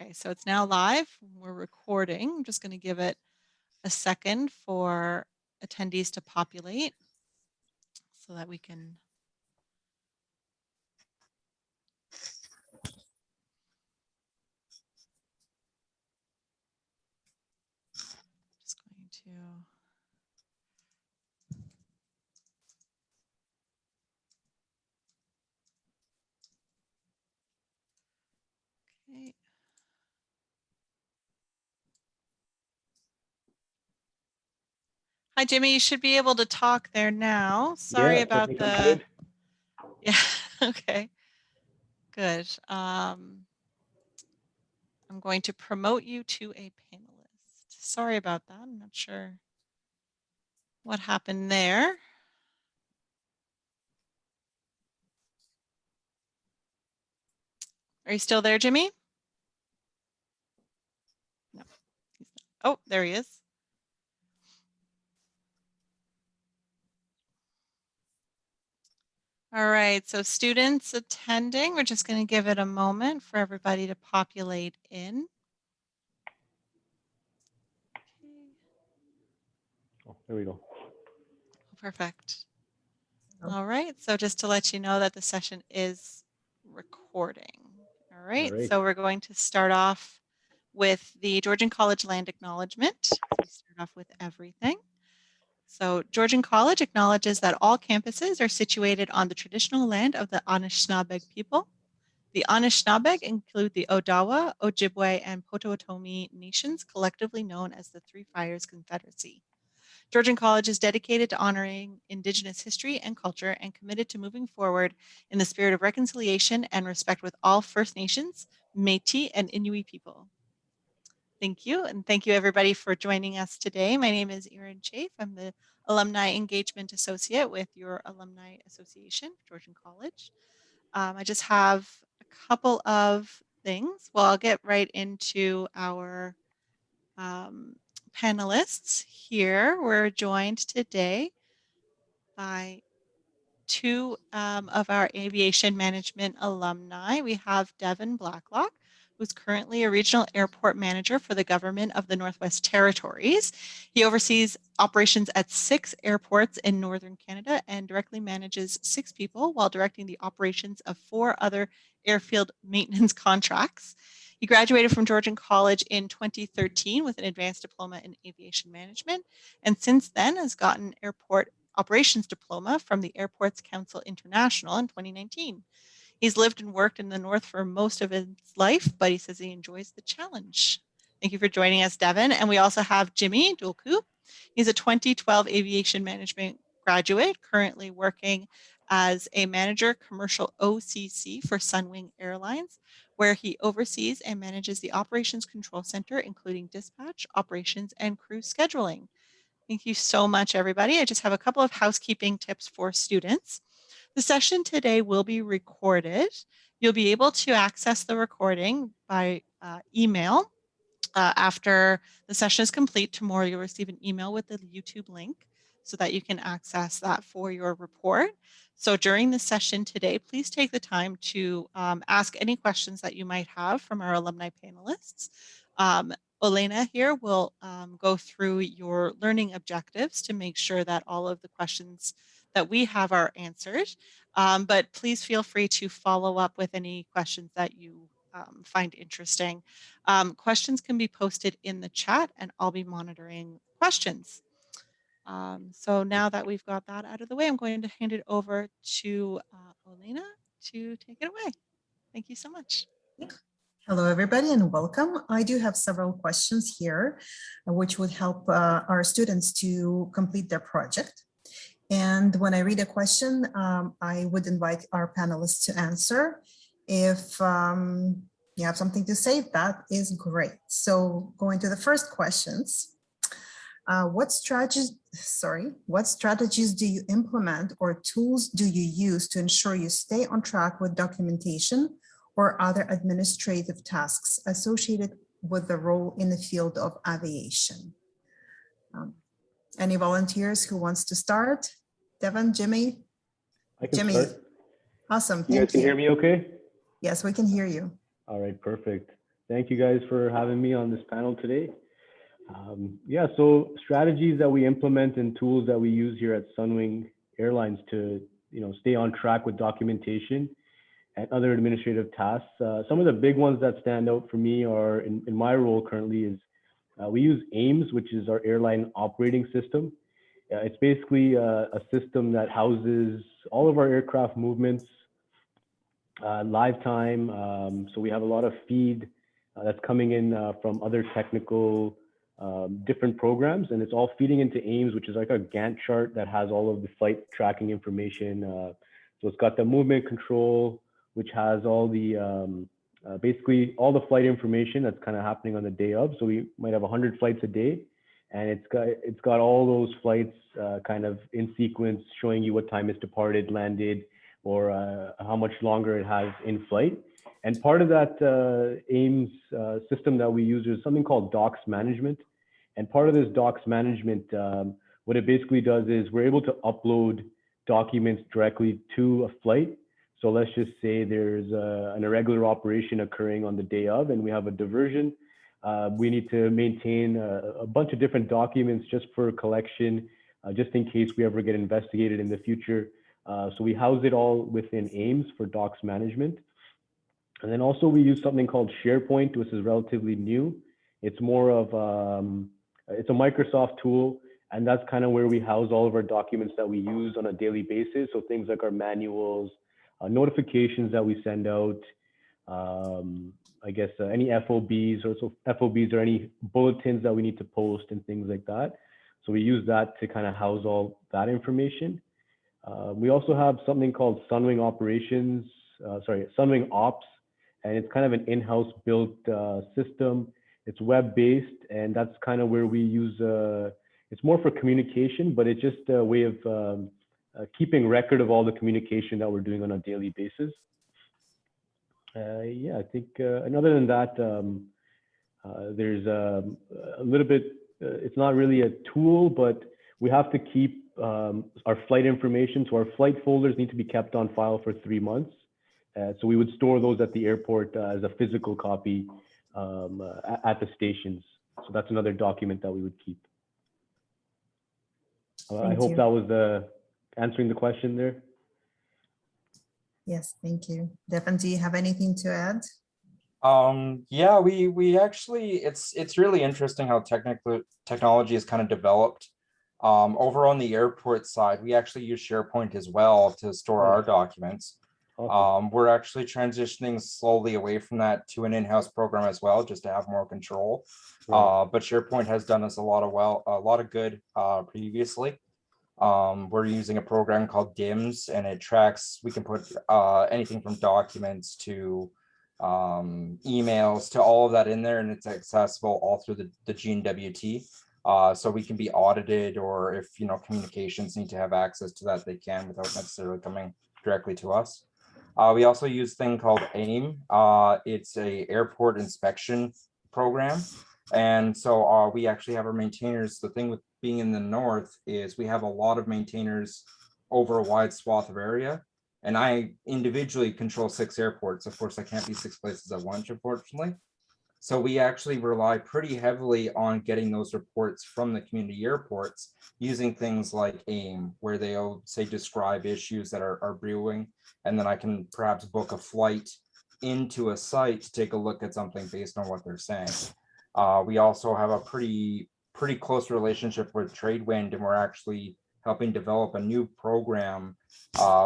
Okay, so it's now live. We're recording. I'm just going to give it a second for attendees to populate so that we can. Just going to. Okay. Hi, Jimmy. You should be able to talk there now. Sorry Yeah, I about think I'm the. good. Yeah. Okay. Good. I'm going to promote you to a panelist. Sorry about that. I'm not sure what happened there. Are you still there, Jimmy? No. Oh, there he is. All right, so students attending, we're just going to give it a moment for everybody to populate in. Oh, there we go. Perfect. All right, so just to let you know that the session is recording. All right, so we're going to start off with the Georgian College Land Acknowledgement. So we start off with everything. So Georgian College acknowledges that all campuses are situated on the traditional land of the Anishinaabe people. The Anishinaabe include the Odawa, Ojibwe, and Potawatomi nations, collectively known as the Three Fires Confederacy. Georgian College is dedicated to honoring Indigenous history and culture and committed to moving forward in the spirit of reconciliation and respect with all First Nations, Métis, and Inuit people. Thank you, and thank you everybody for joining us today. My name is Erin Chafe. I'm the Alumni Engagement Associate with your Alumni Association, Georgian College. I just have a couple of things. Well, I'll get right into our panelists here. We're joined today by two of our aviation management alumni. We have Devan Blacklock, who's currently a regional airport manager for the government of the Northwest Territories. He oversees operations at 6 airports in Northern Canada and directly manages 6 people while directing the operations of 4 other airfield maintenance contracts. He graduated from Georgian College in 2013 with an advanced diploma in aviation management, and since then has gotten airport operations diploma from the Airports Council International in 2019. He's lived and worked in the North for most of his life, but he says he enjoys the challenge. Thank you for joining us, Devan. And we also have Jimmy Dulku. He's a 2012 aviation management graduate, currently working as a manager commercial OCC for Sunwing Airlines, where he oversees and manages the operations control center, including dispatch, operations, and crew scheduling. Thank you so much, everybody. I just have a couple of housekeeping tips for students. The session today will be recorded. You'll be able to access the recording by email. After the session is complete tomorrow, you'll receive an email with the YouTube link so that you can access that for your report. So during the session today, please take the time to ask any questions that you might have from our alumni panelists. Elena here will go through your learning objectives to make sure that all of the questions that we have are answered. But please feel free to follow up with any questions that you find interesting. Questions can be posted in the chat and I'll be monitoring questions. So now that we've got that out of the way, I'm going to hand it over to Elena to take it away. Thank you so much. Hello, everybody, and welcome. I do have several questions here, which would help our students to complete their project. And when I read a question, I would invite our panelists to answer. If you have something to say, that is great. So going to the first questions, what strategies do you implement or tools do you use to ensure you stay on track with documentation or other administrative tasks associated with the role in the field of aviation? Any volunteers who wants to start? Devan, Jimmy? I can Jimmy. start. Awesome. You guys can hear me okay? Yes, we can hear you. All right, perfect. Thank you guys for having me on this panel today. Yeah, so strategies that we implement and tools that we use here at Sunwing Airlines to, stay on track with documentation and other administrative tasks. Some of the big ones that stand out for me are in my role currently is we use AIMS, which is our airline operating system. It's basically a system that houses all of our aircraft movements, live time. So we have a lot of feed that's coming in from other technical different programs, and it's all feeding into AIMS, which is like a Gantt chart that has all of the flight tracking information. So it's got the movement control, which has all the basically all the flight information that's kind of happening on the day of. So we might have 100 flights a day, and it's got all those flights kind of in sequence, showing you what time it's departed, landed, or how much longer it has in flight. And part of that AIMS system that we use is something called docs management. And part of this docs management, what it basically does is we're able to upload documents directly to a flight. So let's just say there's an irregular operation occurring on the day of, and we have a diversion. We need to maintain a bunch of different documents just for collection, just in case we ever get investigated in the future. So we house it all within AIMS for docs management. And then also we use something called SharePoint, which is relatively new. It's more of, it's a Microsoft tool, and that's kind of where we house all of our documents that we use on a daily basis. So things like our manuals, notifications that we send out, I guess any FOBs or any bulletins that we need to post and things like that. So we use that to kind of house all that information. We also have something called Sunwing Operations, Sunwing Ops, and it's kind of an in-house built system. It's web-based, and that's kind of where we use, it's more for communication, but it's just a way of keeping record of all the communication that we're doing on a daily basis. Yeah, I think, and other than that, there's a little bit, it's not really a tool, but we have to keep our flight information. So our flight folders need to be kept on file for 3 months. So we would store those at the airport as a physical copy at the stations. So that's another document that we would keep. I hope that was answering the question there. Yes, thank you. Devan, do you have anything to add? Yeah, we actually, it's really interesting how technology is kind of developed. Over on the airport side, we actually use SharePoint as well to store our documents. Awesome. We're actually transitioning slowly away from that to an in-house program as well, just to have more control. Right. But SharePoint has done us a lot of good previously. We're using a program called DIMS, and it tracks, we can put anything from documents to emails to all of that in there, and it's accessible all through the GNWT. So we can be audited, or if communications need to have access to that, they can without necessarily coming directly to us. We also use a thing called AIM. It's a airport inspection program. And so we actually have our maintainers. The thing with being in the north is we have a lot of maintainers over a wide swath of area. And I individually control 6 airports. Of course, I can't be 6 places at once, unfortunately. So we actually rely pretty heavily on getting those reports from the community airports using things like AIM, where they'll say describe issues that are brewing, and then I can perhaps book a flight into a site to take a look at something based on what they're saying. We also have a pretty close relationship with Tradewind, and we're actually helping develop a new program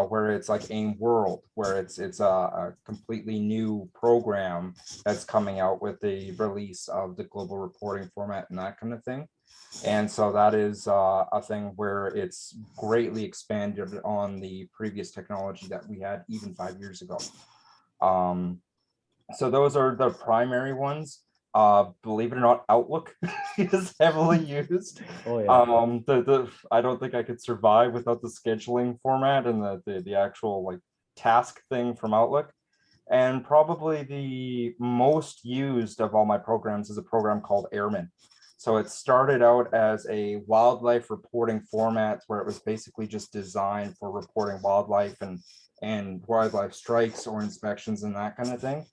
where it's like AIM World, where it's a completely new program that's coming out with the release of the global reporting format and that kind of thing. And so that is a thing where it's greatly expanded on the previous technology that we had even 5 years ago. So those are the primary ones. Believe it or not, Outlook is heavily used. Oh, yeah. I don't think I could survive without the scheduling format and the actual like task thing from Outlook. And probably the most used of all my programs is a program called Airman. So it started out as a wildlife reporting format where it was basically just designed for reporting wildlife and wildlife strikes or inspections and that kind of thing.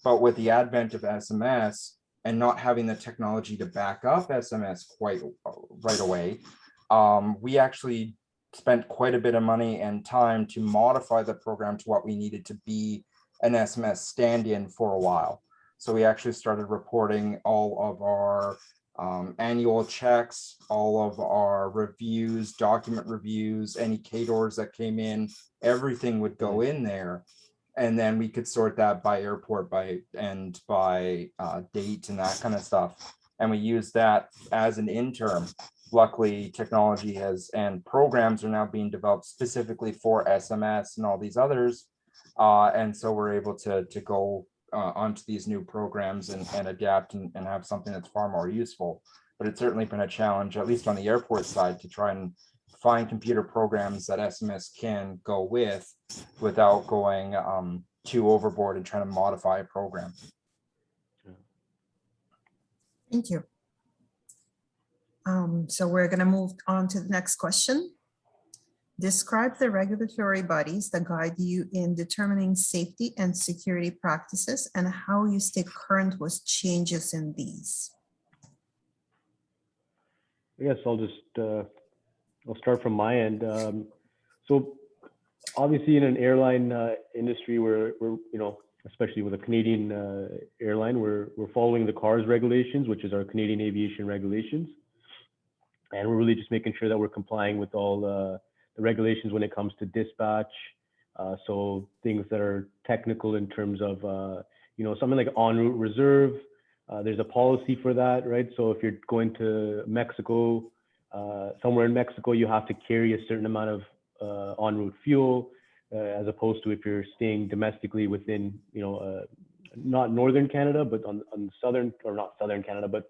But with the advent of SMS and not having the technology to back up SMS quite right away, we actually spent quite a bit of money and time to modify the program to what we needed to be an SMS stand-in for a while. So we actually started reporting all of our annual checks, all of our reviews, document reviews, any KDORs that came in, everything would go in there. And then we could sort that by airport by date and that kind of stuff. And we use that as an interim. Luckily, technology has and programs are now being developed specifically for SMS and all these others. And so we're able to go onto these new programs and adapt and have something that's far more useful. But it's certainly been a challenge, at least on the airport side, to try and find computer programs that SMS can go with without going too overboard and trying to modify a program. Thank you. So we're going to move on to the next question. Describe the regulatory bodies that guide you in determining safety and security practices and how you stay current with changes in these. Yes, I'll start from my end. So obviously in an airline industry we're especially with a Canadian airline, we're following the CARS regulations, which is our Canadian aviation regulations. And we're really just making sure that we're complying with all the regulations when it comes to dispatch. So things that are technical in terms of, something like en route reserve. There's a policy for that, right? So if you're going to Mexico, somewhere in Mexico, you have to carry a certain amount of en route fuel, as opposed to if you're staying domestically within, not northern Canada, but on southern, or not southern Canada, but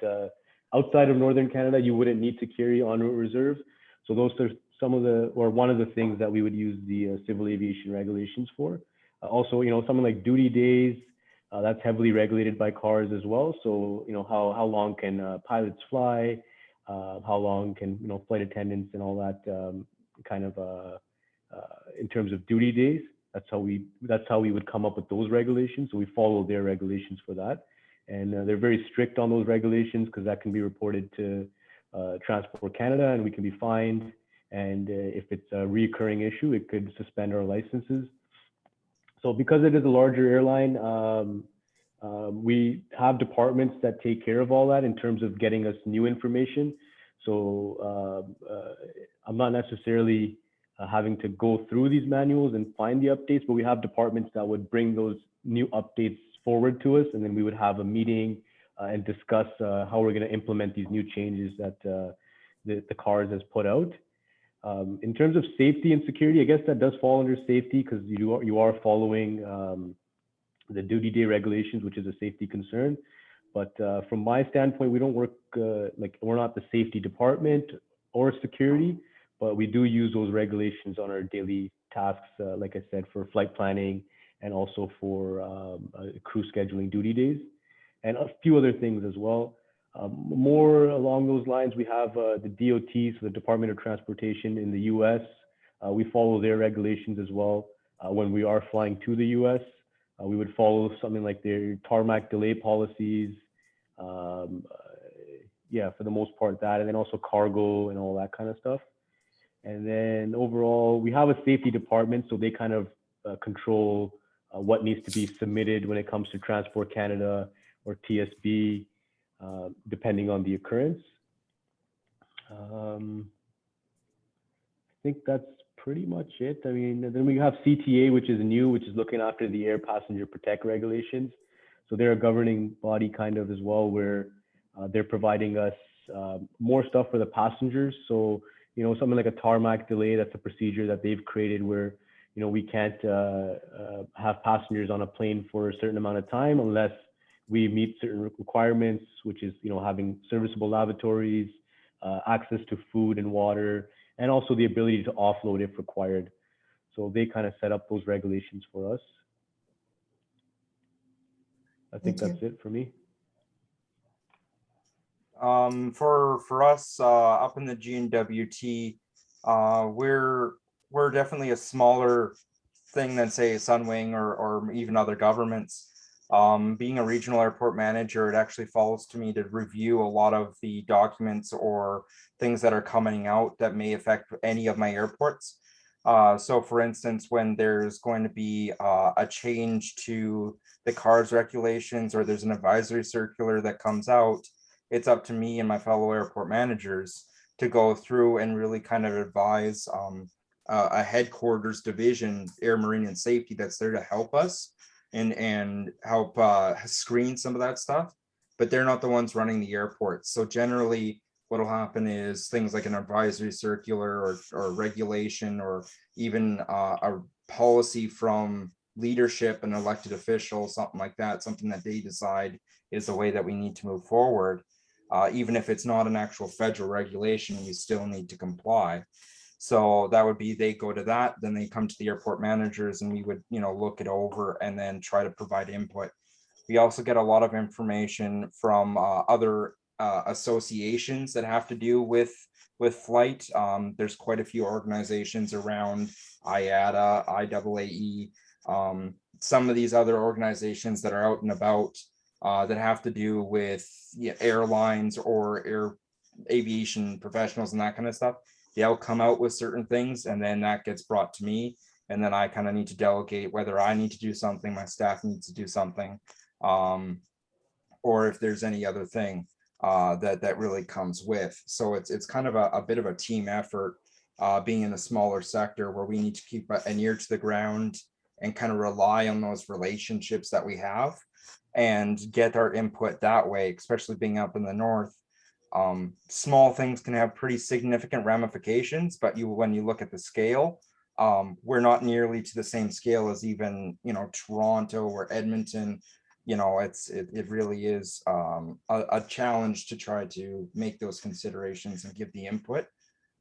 outside of northern Canada, you wouldn't need to carry en route reserve. So those are some of the, or one of the things that we would use the civil aviation regulations for. Also, something like duty days, that's heavily regulated by CARS as well. So, how long can pilots fly? How long can, flight attendants and all that in terms of duty days. That's how we would come up with those regulations. So we follow their regulations for that. And they're very strict on those regulations because that can be reported to Transport Canada and we can be fined. And if it's a recurring issue, it could suspend our licenses. So because it is a larger airline, we have departments that take care of all that in terms of getting us new information. So I'm not necessarily having to go through these manuals and find the updates, but we have departments that would bring those new updates forward to us, and then we would have a meeting and discuss how we're going to implement these new changes that the CARS has put out. In terms of safety and security, I guess that does fall under safety because you are following the duty day regulations, which is a safety concern. But from my standpoint, we don't work we're not the safety department or security, but we do use those regulations on our daily tasks, like I said, for flight planning and also for crew scheduling duty days and a few other things as well. More along those lines, we have the DOT, so the Department of Transportation in the US. We follow their regulations as well. When we are flying to the US, we would follow something like their tarmac delay policies. Yeah, for the most part that, and then also cargo and all that kind of stuff. And then overall, we have a safety department, so they kind of control what needs to be submitted when it comes to Transport Canada or TSB, depending on the occurrence. I think that's pretty much it. I mean, then we have CTA, which is new, which is looking after the Air Passenger Protect regulations. So they're a governing body kind of as well, where they're providing us more stuff for the passengers. So, something like a tarmac delay, that's a procedure that they've created where, we can't have passengers on a plane for a certain amount of time unless we meet certain requirements, which is, having serviceable lavatories, access to food and water, and also the ability to offload if required. So they kind of set up those regulations for us. I think that's it for me. For us up in the GNWT, we're definitely a smaller thing than say Sunwing or even other governments. Being a regional airport manager, it actually falls to me to review a lot of the documents or things that are coming out that may affect any of my airports. So for instance, when there's going to be a change to the CARS regulations, or there's an advisory circular that comes out, it's up to me and my fellow airport managers to go through and really kind of advise a headquarters division, Air, Marine, and Safety, that's there to help us and help screen some of that stuff. But they're not the ones running the airports. So generally, what'll happen is things like an advisory circular or regulation, or even a policy from leadership and elected officials, something like that, something that they decide is the way that we need to move forward. Even if it's not an actual federal regulation, we still need to comply. So that would be, they go to that, then they come to the airport managers, and we would, look it over and then try to provide input. We also get a lot of information from other associations that have to do with flight. There's quite a few organizations around IATA, IAAE, some of these other organizations that are out and about that have to do with airlines or aviation professionals and that kind of stuff. They'll come out with certain things, and then that gets brought to me, and then I kind of need to delegate whether I need to do something, my staff needs to do something, or if there's any other thing that really comes with. So it's kind of a bit of a team effort, being in a smaller sector where we need to keep an ear to the ground and kind of rely on those relationships that we have and get our input that way, especially being up in the north. Small things can have pretty significant ramifications, but when you look at the scale, we're not nearly to the same scale as even, Toronto or Edmonton. It really is a challenge to try to make those considerations and give the input,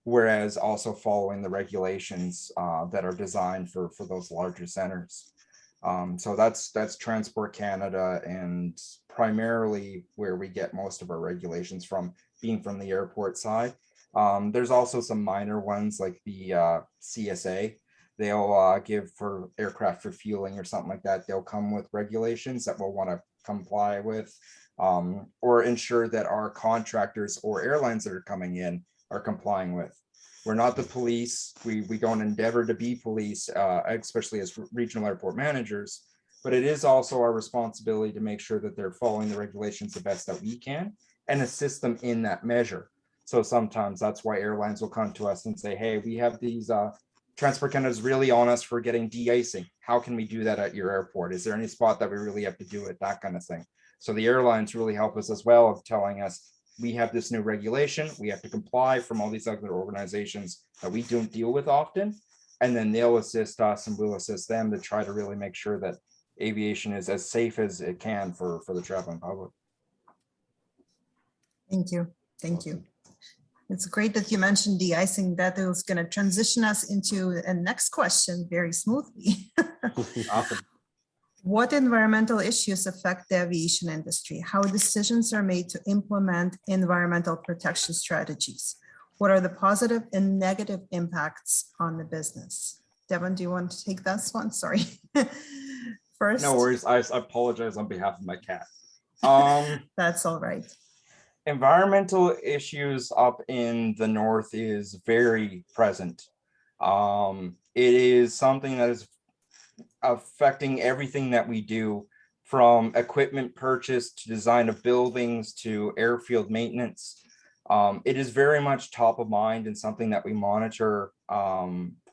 whereas also following the regulations that are designed for those larger centers. So that's Transport Canada, and primarily where we get most of our regulations from, being from the airport side. There's also some minor ones like the CSA. They'll give for aircraft refueling or something like that. They'll come with regulations that we'll want to comply with, or ensure that our contractors or airlines that are coming in are complying with. We're not the police. We don't endeavor to be police, especially as regional airport managers, but it is also our responsibility to make sure that they're following the regulations the best that we can and assist them in that measure. So sometimes that's why airlines will come to us and say, hey, we have these, Transport Canada is really on us for getting de-icing. How can we do that at your airport? Is there any spot that we really have to do it? That kind of thing. So the airlines really help us as well, of telling us, we have this new regulation, we have to comply from all these other organizations that we don't deal with often. And then they'll assist us and we'll assist them to try to really make sure that aviation is as safe as it can for the traveling public. Thank you. Thank you. It's great that you mentioned de-icing. That is going to transition us into a next question very smoothly. Awesome. What environmental issues affect the aviation industry? How decisions are made to implement environmental protection strategies? What are the positive and negative impacts on the business? Devan, do you want to take this one? Sorry. First. No worries. I apologize on behalf of my cat. That's all right. Environmental issues up in the north is very present. It is something that is affecting everything that we do, from equipment purchase to design of buildings to airfield maintenance. It is very much top of mind and something that we monitor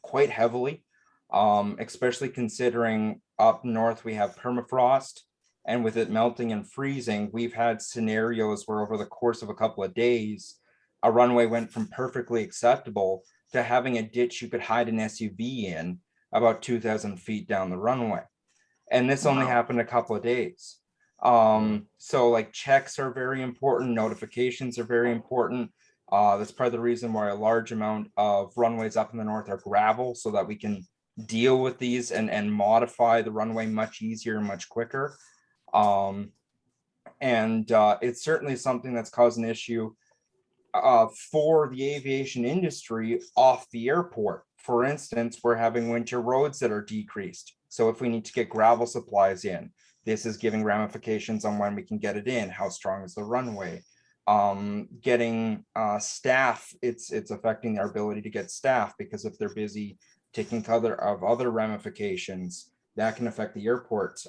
quite heavily, especially considering up north we have permafrost, and with it melting and freezing, we've had scenarios where over the course of a couple of days, a runway went from perfectly acceptable to having a ditch you could hide an SUV in about 2,000 feet down the runway. And this only happened a couple of days. So like checks are very important. Notifications are very important. That's part of the reason why a large amount of runways up in the north are gravel, so that we can deal with these and modify the runway much easier and much quicker. It's certainly something that's caused an issue for the aviation industry off the airport. For instance, we're having winter roads that are decreased. So if we need to get gravel supplies in, This is giving ramifications on when we can get it in. How strong is the runway? Getting staff, it's affecting our ability to get staff, because if they're busy taking other ramifications, that can affect the airport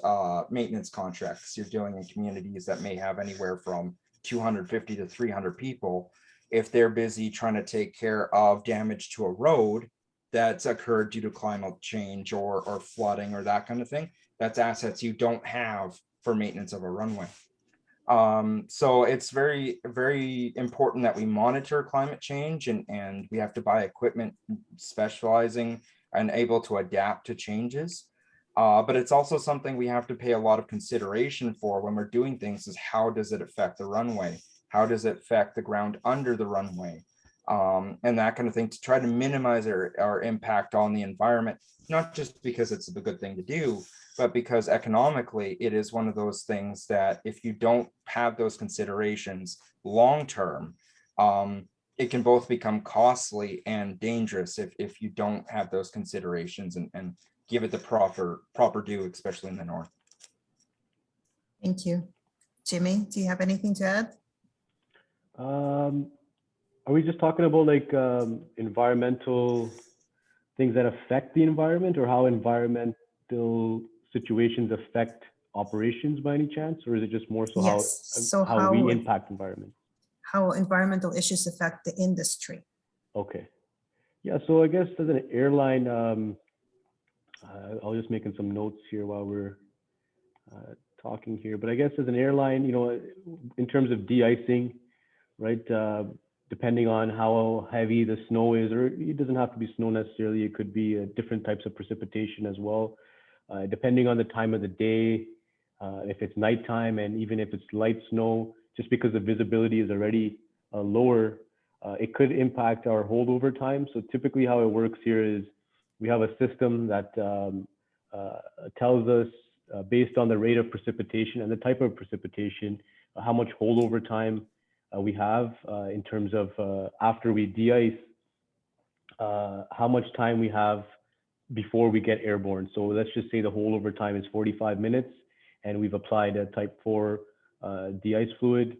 maintenance contracts. You're dealing in communities that may have anywhere from 250 to 300 people. If they're busy trying to take care of damage to a road that's occurred due to climate change or flooding or that kind of thing, that's assets you don't have for maintenance of a runway. So it's very, very important that we monitor climate change, and we have to buy equipment specializing and able to adapt to changes. But it's also something we have to pay a lot of consideration for when we're doing things, is how does it affect the runway? How does it affect the ground under the runway? And that kind of thing, to try to minimize our impact on the environment, not just because it's a good thing to do, but because economically it is one of those things that if you don't have those considerations long term, it can both become costly and dangerous if you don't have those considerations and give it the proper due, especially in the north. Thank you. Jimmy, do you have anything to add? Are we just talking about like environmental things that affect the environment, or how environmental situations affect operations by any chance, or is it just more so Yes. So how we impact environment? How environmental issues affect the industry. Okay. Yeah, so I guess as an airline, I'll just making some notes here while we're talking here, but I guess as an airline, in terms of de-icing, right, depending on how heavy the snow is, or it doesn't have to be snow necessarily, it could be different types of precipitation as well, depending on the time of the day, if it's nighttime, and even if it's light snow, just because the visibility is already lower, it could impact our holdover time. So typically how it works here is we have a system that tells us based on the rate of precipitation and the type of precipitation, how much holdover time we have in terms of after we de-ice, how much time we have before we get airborne. So let's just say the holdover time is 45 minutes and we've applied a type 4 de-ice fluid.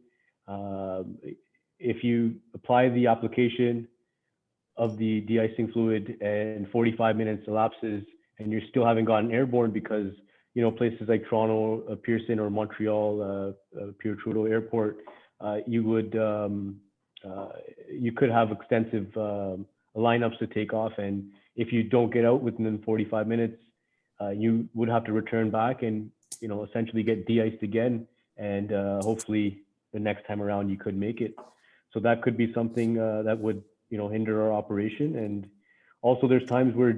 If you apply the application of the de-icing fluid and 45 minutes elapses and you're still haven't gotten airborne because places like Toronto, Pearson, or Montreal, Pierre Trudeau Airport, you could have extensive lineups to take off, and if you don't get out within 45 minutes, you would have to return back and essentially get de-iced again, and hopefully the next time around you could make it. So that could be something that would hinder our operation. And also there's times where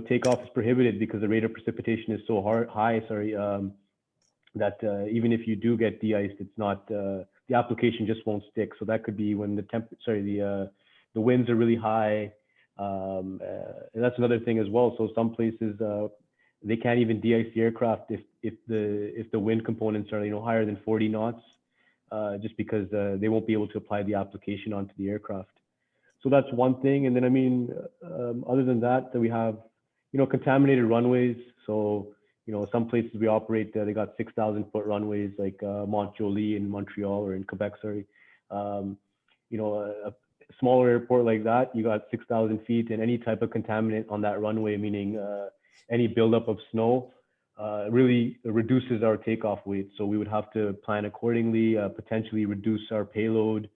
takeoff is prohibited because the rate of precipitation is so high, that even if you do get de-iced, it's not the application just won't stick. So that could be when the winds are really high, and that's another thing as well. So some places they can't even de-ice the aircraft if the wind components are higher than 40 knots, just because they won't be able to apply the application onto the aircraft. So that's one thing. And then other than that, we have contaminated runways. So some places we operate, they got 6,000 foot runways, like Mont-Joli in Montreal, or in Quebec, sorry. A smaller airport like that, you got 6,000 feet, and any type of contaminant on that runway, meaning any buildup of snow, really reduces our takeoff weight. So we would have to plan accordingly, potentially reduce our payload,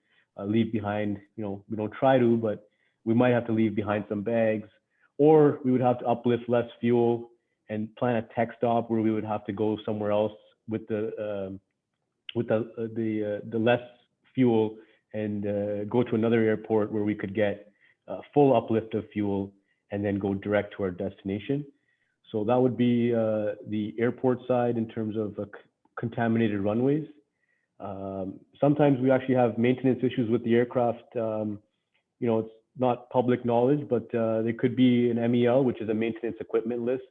leave behind, we don't try to, but we might have to leave behind some bags, or we would have to uplift less fuel and plan a tech stop where we would have to go somewhere else with the less fuel, and go to another airport where we could get full uplift of fuel and then go direct to our destination. So that would be the airport side in terms of contaminated runways. Sometimes we actually have maintenance issues with the aircraft. It's not public knowledge, but there could be an MEL, which is a maintenance equipment list,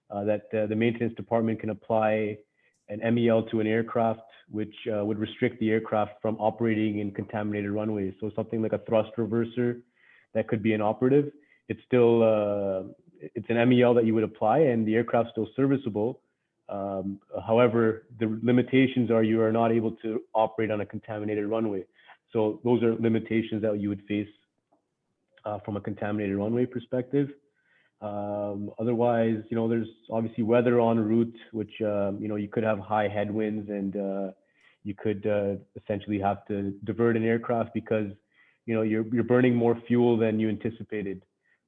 that the maintenance department can apply an MEL to an aircraft, which would restrict the aircraft from operating in contaminated runways. So something like a thrust reverser that could be inoperative. It's still it's an MEL that you would apply, and the aircraft's still serviceable, However, the limitations are you are not able to operate on a contaminated runway. So those are limitations that you would face from a contaminated runway perspective. Otherwise, there's obviously weather en route, which, you could have high headwinds and you could essentially have to divert an aircraft because, you're burning more fuel than you anticipated,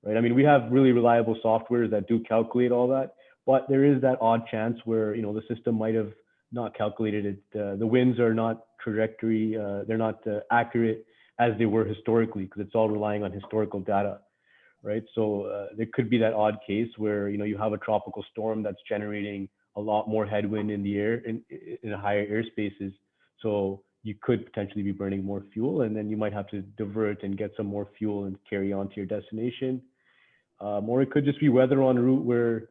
right? I mean, we have really reliable softwares that do calculate all that, but there is that odd chance where, the system might have not calculated it. The winds are not trajectory, they're not accurate as they were historically, because it's all relying on historical data, right? So there could be that odd case where, you have a tropical storm that's generating a lot more headwind in the air, in higher airspaces. So you could potentially be burning more fuel, and then you might have to divert and get some more fuel and carry on to your destination. Or it could just be weather en route where,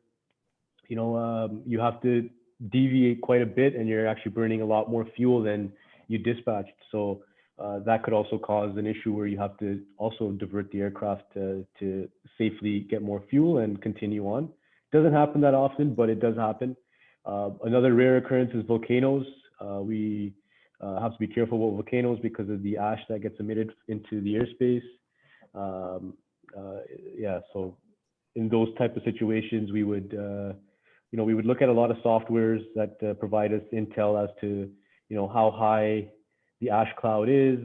you have to deviate quite a bit and you're actually burning a lot more fuel than you dispatched. So that could also cause an issue where you have to also divert the aircraft to safely get more fuel and continue on. It doesn't happen that often, but it does happen. Another rare occurrence is volcanoes. We have to be careful with volcanoes because of the ash that gets emitted into the airspace. Yeah, so in those type of situations, we would look at a lot of softwares that provide us intel as to, how high the ash cloud is,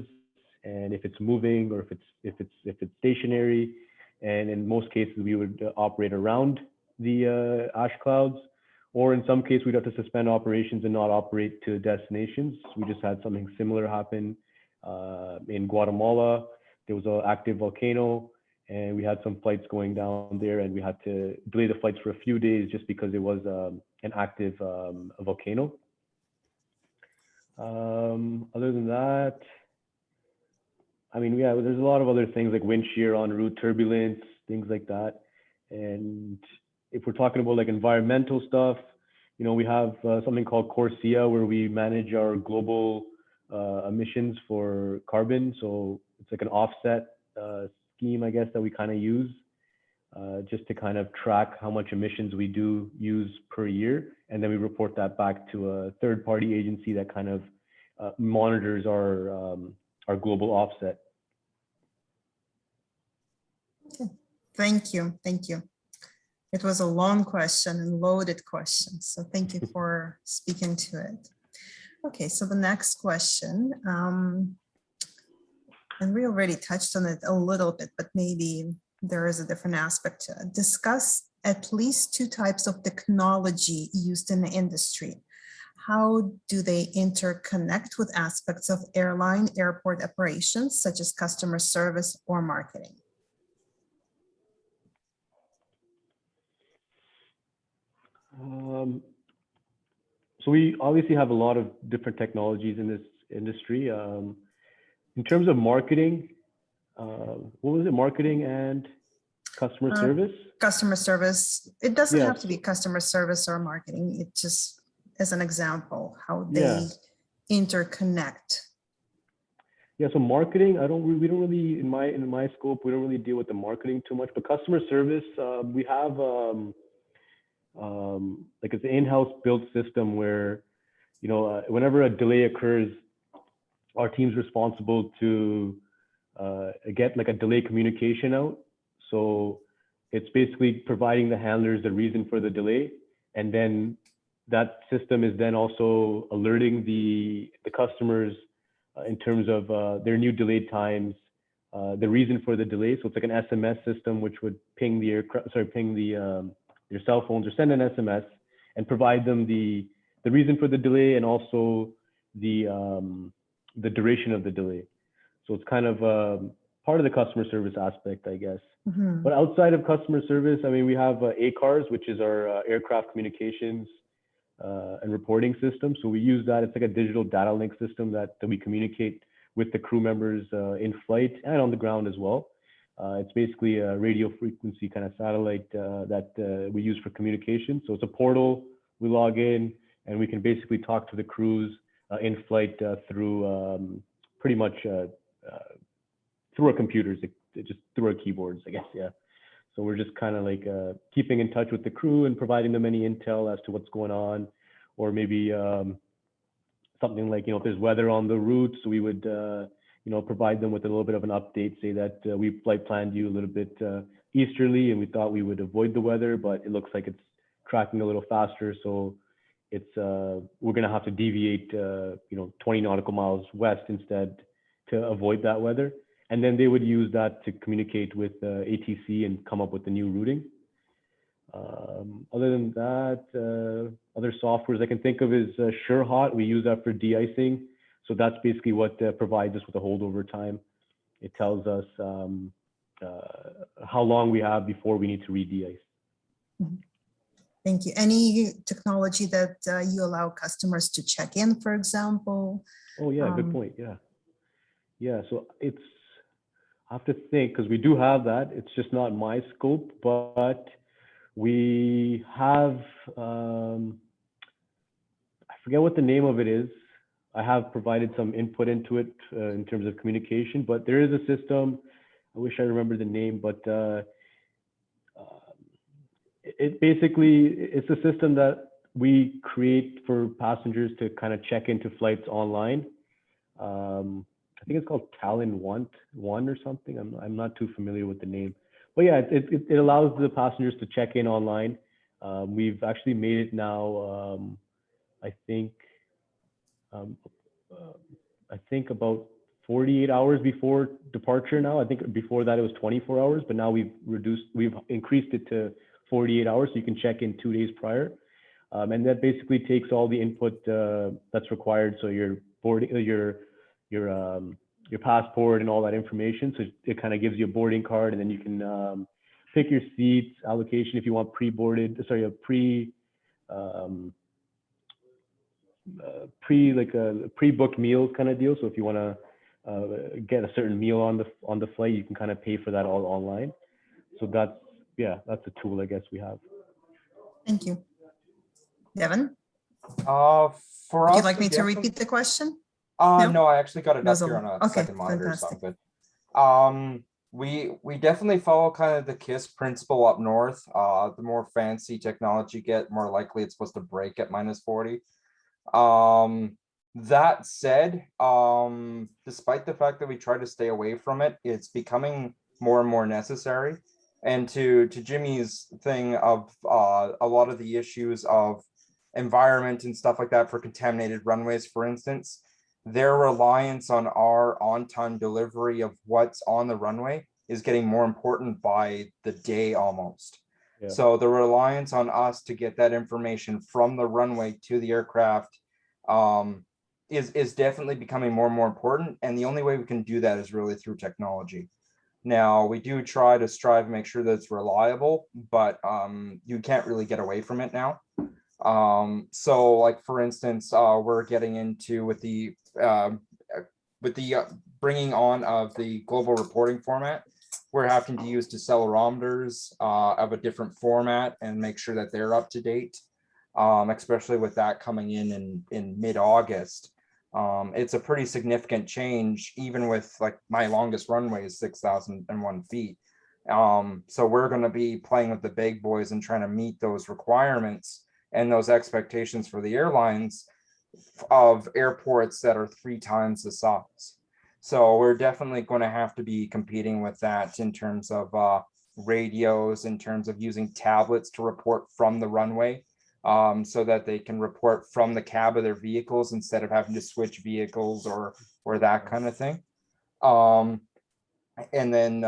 and if it's moving or if it's stationary. And in most cases, we would operate around the ash clouds, or in some cases, we'd have to suspend operations and not operate to destinations. We just had something similar happen in Guatemala. There was an active volcano, and we had some flights going down there, and we had to delay the flights for a few days just because it was an active volcano. Other than that, I mean, yeah, there's a lot of other things like wind shear en route, turbulence, things like that. And if we're talking about like environmental stuff, we have something called CORSIA, where we manage our global emissions for carbon. So it's like an offset scheme, I guess, that we kind of use just to kind of track how much emissions we do use per year. And then we report that back to a third-party agency that kind of monitors our global offset. Okay. Thank you. Thank you. It was a long question and loaded question. So thank you for speaking to it. Okay, so the next question, and we already touched on it a little bit, but maybe there is a different aspect to it. Discuss at least two types of technology used in the industry. How do they interconnect with aspects of airline airport operations, such as customer service or marketing? So we obviously have a lot of different technologies in this industry. In terms of marketing, what was it? Marketing and customer service? Customer service. It doesn't have to be customer service or marketing. It just as an example, how they interconnect. Yeah, so marketing, we don't really, in my scope, we don't really deal with the marketing too much, but customer service, we have like it's an in-house built system where, whenever a delay occurs, our team's responsible to get like a delay communication out. So it's basically providing the handlers the reason for the delay, and then that system is then also alerting the customers in terms of their new delayed times, the reason for the delay. So it's like an SMS system which would ping your cell phones or send an SMS and provide them the reason for the delay and also the duration of the delay. So it's kind of part of the customer service aspect, I guess. Mm-hmm. But outside of customer service, I mean, we have ACARS, which is our aircraft communications and reporting system. So we use that. It's like a digital data link system that we communicate with the crew members in flight and on the ground as well. It's basically a radio frequency kind of satellite that we use for communication. So it's a portal. We log in and we can basically talk to the crews in flight through pretty much through our computers, just through our keyboards, I guess. Yeah. So we're just kind of like keeping in touch with the crew and providing them any intel as to what's going on, or maybe something like, if there's weather on the route, so we would, provide them with a little bit of an update, say that we flight planned you a little bit easterly and we thought we would avoid the weather, but it looks like it's tracking a little faster. So it's, we're going to have to deviate, 20 nautical miles west instead to avoid that weather. And then they would use that to communicate with ATC and come up with the new routing. Other than that, other softwares I can think of is SureHot. We use that for de-icing. So that's basically what provides us with a holdover time. It tells us how long we have before we need to re-de-ice. Thank you. Any technology that you allow customers to check in, for example? Oh yeah, good point. Yeah. Yeah, so it's, I have to think, because we do have that. It's just not my scope, but we have, I forget what the name of it is. I have provided some input into it in terms of communication, but there is a system. I wish I remember the name, but it basically, it's a system that we create for passengers to kind of check into flights online. I think it's called Talon One or something. I'm not too familiar with the name, but yeah, it allows the passengers to check in online. We've actually made it now. I think about 48 hours before departure now. I think before that it was 24 hours, but now we've increased it to 48 hours, so you can check in 2 days prior. And that basically takes all the input that's required. So your boarding, your passport and all that information. So it kind of gives you a boarding card, and then you can pick your seats, allocation if you want pre-boarded, sorry, a pre-booked meals kind of deal. So if you want to get a certain meal on the flight, you can kind of pay for that all online. So that's a tool I guess we have. Thank you. Devan? Would you like me to repeat the question? No, I actually got it up here on a okay, second monitor. Fantastic. So we definitely follow kind of the KISS principle up north. The more fancy technology you get, more likely it's supposed to break at -40. That said, despite the fact that we try to stay away from it, it's becoming more and more necessary. And to Jimmy's thing of a lot of the issues of environment and stuff like that for contaminated runways, for instance, their reliance on our on-time delivery of what's on the runway is getting more important by the day almost. Yeah. So the reliance on us to get that information from the runway to the aircraft is definitely becoming more and more important. And the only way we can do that is really through technology. Now, we do try to strive to make sure that it's reliable, but you can't really get away from it now. So like, for instance, we're getting into with the bringing on of the global reporting format, we're having to use accelerometers of a different format and make sure that they're up to date, especially with that coming in mid-August. It's a pretty significant change, even with like my longest runway is 6,001 feet. So we're going to be playing with the big boys and trying to meet those requirements and those expectations for the airlines of airports that are 3 times the size. So we're definitely going to have to be competing with that in terms of radios, in terms of using tablets to report from the runway, so that they can report from the cab of their vehicles instead of having to switch vehicles or that kind of thing. And then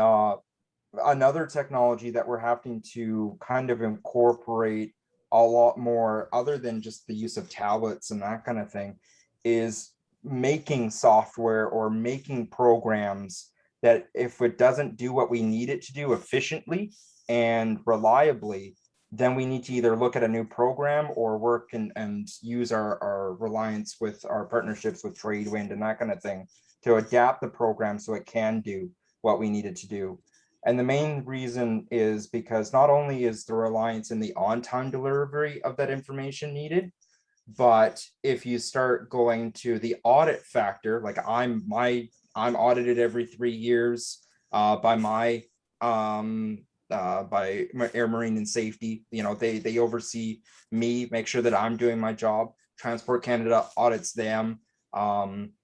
another technology that we're having to kind of incorporate a lot more, other than just the use of tablets and that kind of thing, is making software or making programs that if it doesn't do what we need it to do efficiently and reliably, then we need to either look at a new program or work and use our reliance with our partnerships with Tradewind and that kind of thing to adapt the program so it can do what we need it to do. And the main reason is because not only is the reliance in the on-time delivery of that information needed, but if you start going to the audit factor, like I'm audited every 3 years by my by Air Marine and Safety. You know, they oversee me, make sure that I'm doing my job. Transport Canada audits them.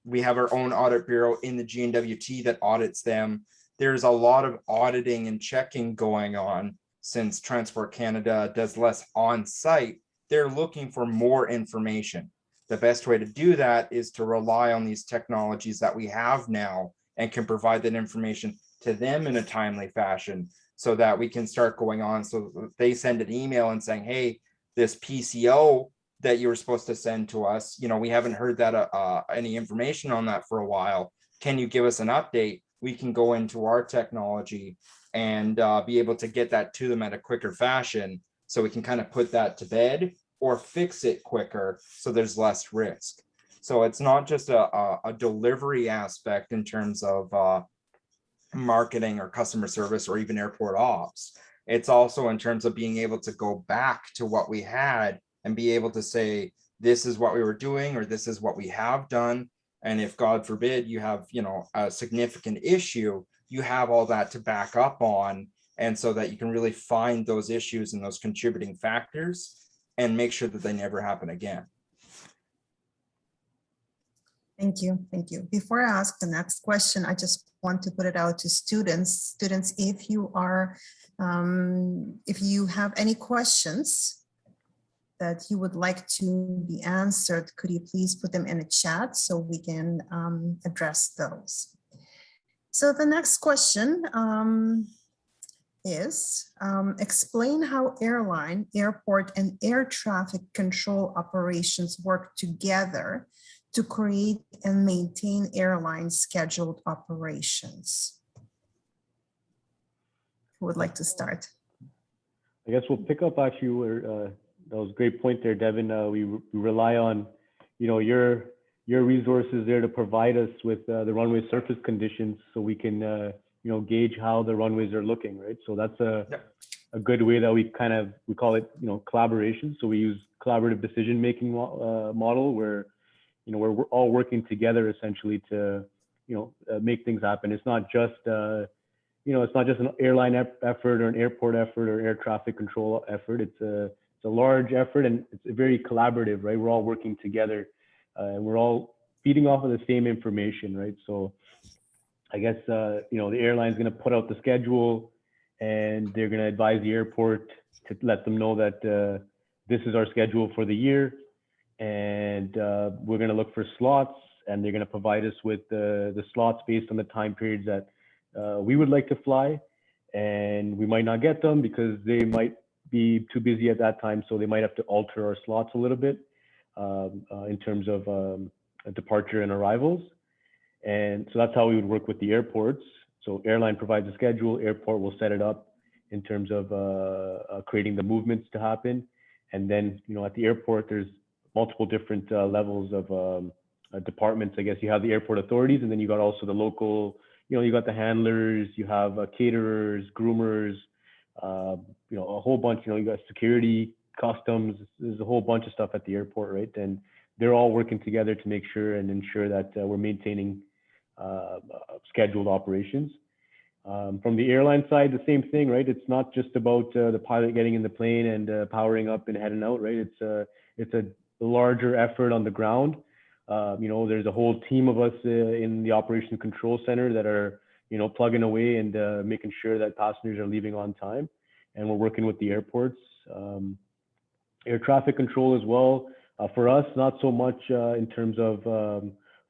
We have our own audit bureau in the GNWT that audits them. There's a lot of auditing and checking going on since Transport Canada does less on-site. They're looking for more information. The best way to do that is to rely on these technologies that we have now and can provide that information to them in a timely fashion so that we can start going on. So they send an email and saying, hey, this PCO that you were supposed to send to us, you know, we haven't heard that any information on that for a while. Can you give us an update? We can go into our technology and be able to get that to them at a quicker fashion, so we can kind of put that to bed or fix it quicker so there's less risk. So it's not just a delivery aspect in terms of marketing or customer service or even airport ops. It's also in terms of being able to go back to what we had and be able to say, this is what we were doing, or this is what we have done. And if God forbid you have, you know, a significant issue, you have all that to back up on. And so that you can really find those issues and those contributing factors and make sure that they never happen again. Thank you. Thank you. Before I ask the next question, I just want to put it out to students. Students, if you have any questions that you would like to be answered, could you please put them in a chat so we can address those? So the next question is, explain how airline, airport, and air traffic control operations work together to create and maintain airline scheduled operations. Who would like to start? I guess we'll pick up actually where that was a great point there, Devin. We rely on, you know, your resources there to provide us with the runway surface conditions, so we can you know, gauge how the runways are looking, right? So that's a good way that we call it, you know, collaboration. So we use collaborative decision making model where, you know, we're all working together essentially to, you know, make things happen. It's not just you know, it's not just an airline effort or an airport effort or air traffic control effort. It's a large effort, and it's very collaborative, right? We're all working together, and we're all feeding off of the same information, right? So I guess, you know, the airline's going to put out the schedule, and they're going to advise the airport to let them know that this is our schedule for the year, and we're going to look for slots, and they're going to provide us with the slots based on the time periods that we would like to fly, and we might not get them because they might be too busy at that time, so they might have to alter our slots a little bit in terms of departure and arrivals. And so that's how we would work with the airports. So airline provides a schedule, airport will set it up in terms of creating the movements to happen. And then, you know, at the airport, there's multiple different levels of departments. I guess you have the airport authorities, and then you got also the local, you know, you got the handlers, you have caterers, groomers, you know, a whole bunch, you know, you got security, customs, there's a whole bunch of stuff at the airport, right? And they're all working together to make sure and ensure that we're maintaining scheduled operations. From the airline side, the same thing, right? It's not just about the pilot getting in the plane and powering up and heading out, right? It's a larger effort on the ground. You know, there's a whole team of us in the Operation Control Center that are, you know, plugging away and making sure that passengers are leaving on time. And we're working with the airports. Air traffic control as well. For us, not so much in terms of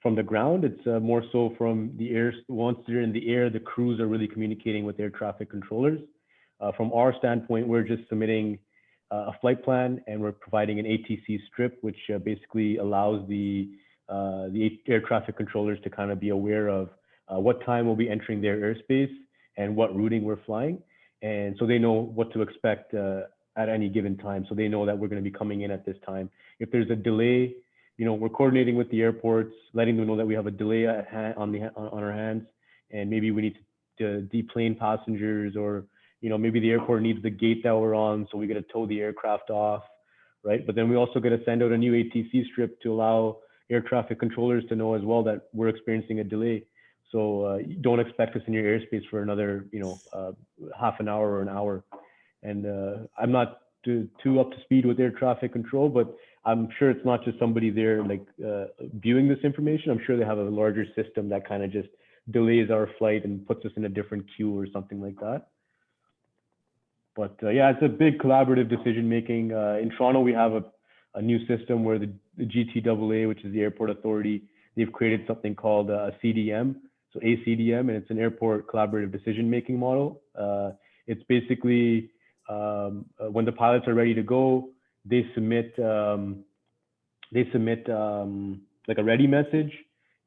from the ground. It's more so from the air. Once they're in the air, the crews are really communicating with air traffic controllers. From our standpoint, we're just submitting a flight plan, and we're providing an ATC strip, which basically allows the air traffic controllers to kind of be aware of what time we'll be entering their airspace and what routing we're flying. And so they know what to expect at any given time. So they know that we're going to be coming in at this time. If there's a delay, you know, we're coordinating with the airports, letting them know that we have a delay on our hands, and maybe we need to deplane passengers, or, you know, maybe the airport needs the gate that we're on, so we got to tow the aircraft off, right? But then we also got to send out a new ATC strip to allow air traffic controllers to know as well that we're experiencing a delay. So don't expect us in your airspace for another, half an hour or an hour. And I'm not too up to speed with air traffic control, but I'm sure it's not just somebody there like viewing this information. I'm sure they have a larger system that kind of just delays our flight and puts us in a different queue or something like that. But yeah, it's a big collaborative decision making. In Toronto, we have a new system where the GTAA, which is the airport authority, they've created something called a CDM, so ACDM, and it's an airport collaborative decision making model. It's basically when the pilots are ready to go, they submit like a ready message,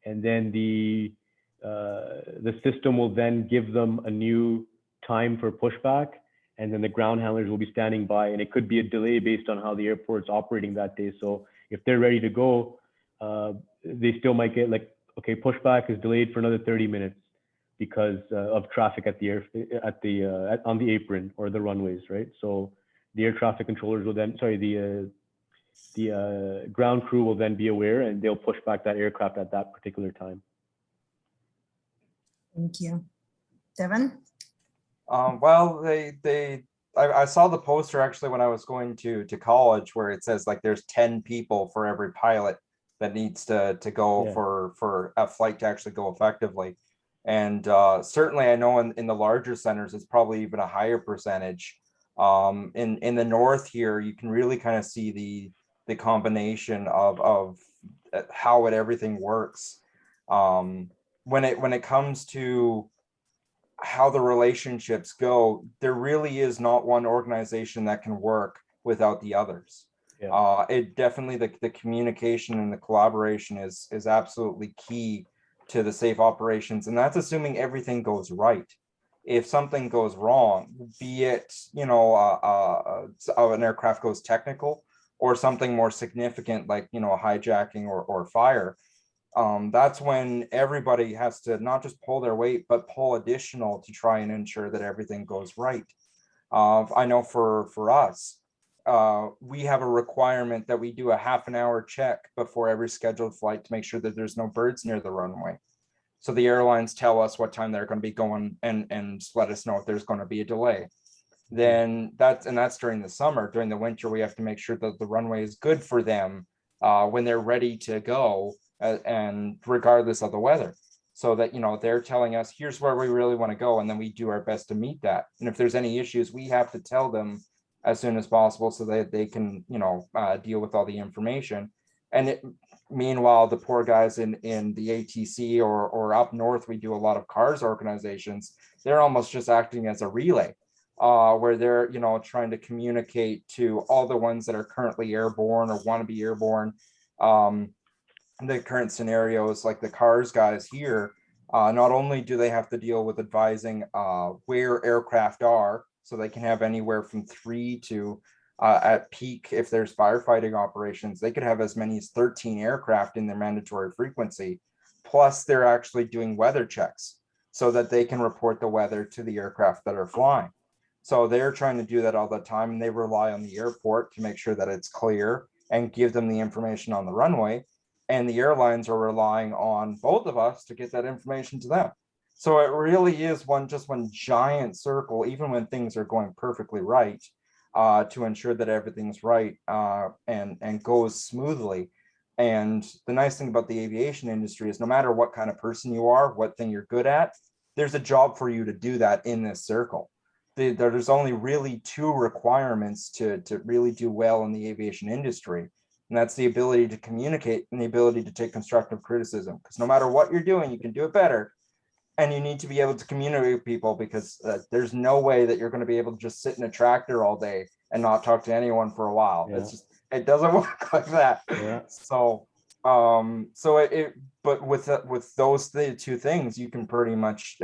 and then the system will then give them a new time for pushback, and then the ground handlers will be standing by, and it could be a delay based on how the airport's operating that day. So if they're ready to go, they still might get like, okay, pushback is delayed for another 30 minutes because of traffic at on the apron or the runways, right? So the air traffic controllers will then, the ground crew will then be aware, and they'll push back that aircraft at that particular time. Thank you. Devan? Well, I saw the poster actually when I was going to college, where it says like there's 10 people for every pilot that needs to go for a flight to actually go effectively. And certainly I know in the larger centers, it's probably even a higher percentage. In the north here, you can really kind of see the combination of how everything works. When it comes to how the relationships go, there really is not one organization that can work without the others. Yeah. It definitely, the communication and the collaboration is absolutely key to the safe operations, and that's assuming everything goes right. If something goes wrong, be it an aircraft goes technical, or something more significant like a hijacking or fire, that's when everybody has to not just pull their weight, but pull additional to try and ensure that everything goes right. I know for us, we have a requirement that we do a half an hour check before every scheduled flight to make sure that there's no birds near the runway. So the airlines tell us what time they're going to be going and let us know if there's going to be a delay. Then that's during the summer. During the winter, we have to make sure that the runway is good for them when they're ready to go, and regardless of the weather, so that they're telling us here's where we really want to go, and then we do our best to meet that. And if there's any issues, we have to tell them as soon as possible so that they can deal with all the information. And meanwhile, the poor guys in the ATC or up north, we do a lot of CARS organizations. They're almost just acting as a relay, where they're trying to communicate to all the ones that are currently airborne or want to be airborne. The current scenarios, like the CARS guys here, not only do they have to deal with advising where aircraft are, so they can have anywhere from 3 to at peak, if there's firefighting operations, they could have as many as 13 aircraft in their mandatory frequency. Plus, they're actually doing weather checks so that they can report the weather to the aircraft that are flying. So they're trying to do that all the time, and they rely on the airport to make sure that it's clear and give them the information on the runway. And the airlines are relying on both of us to get that information to them. So it really is just one giant circle, even when things are going perfectly right, to ensure that everything's right and goes smoothly. And the nice thing about the aviation industry is no matter what kind of person you are, what thing you're good at, there's a job for you to do that in this circle. There's only really 2 requirements to really do well in the aviation industry. And that's the ability to communicate and the ability to take constructive criticism. Because no matter what you're doing, you can do it better. And you need to be able to communicate with people, because there's no way that you're going to be able to just sit in a tractor all day and not talk to anyone for a while. Yeah. It doesn't work like that. Yeah. So, but with those 2 things, you can pretty much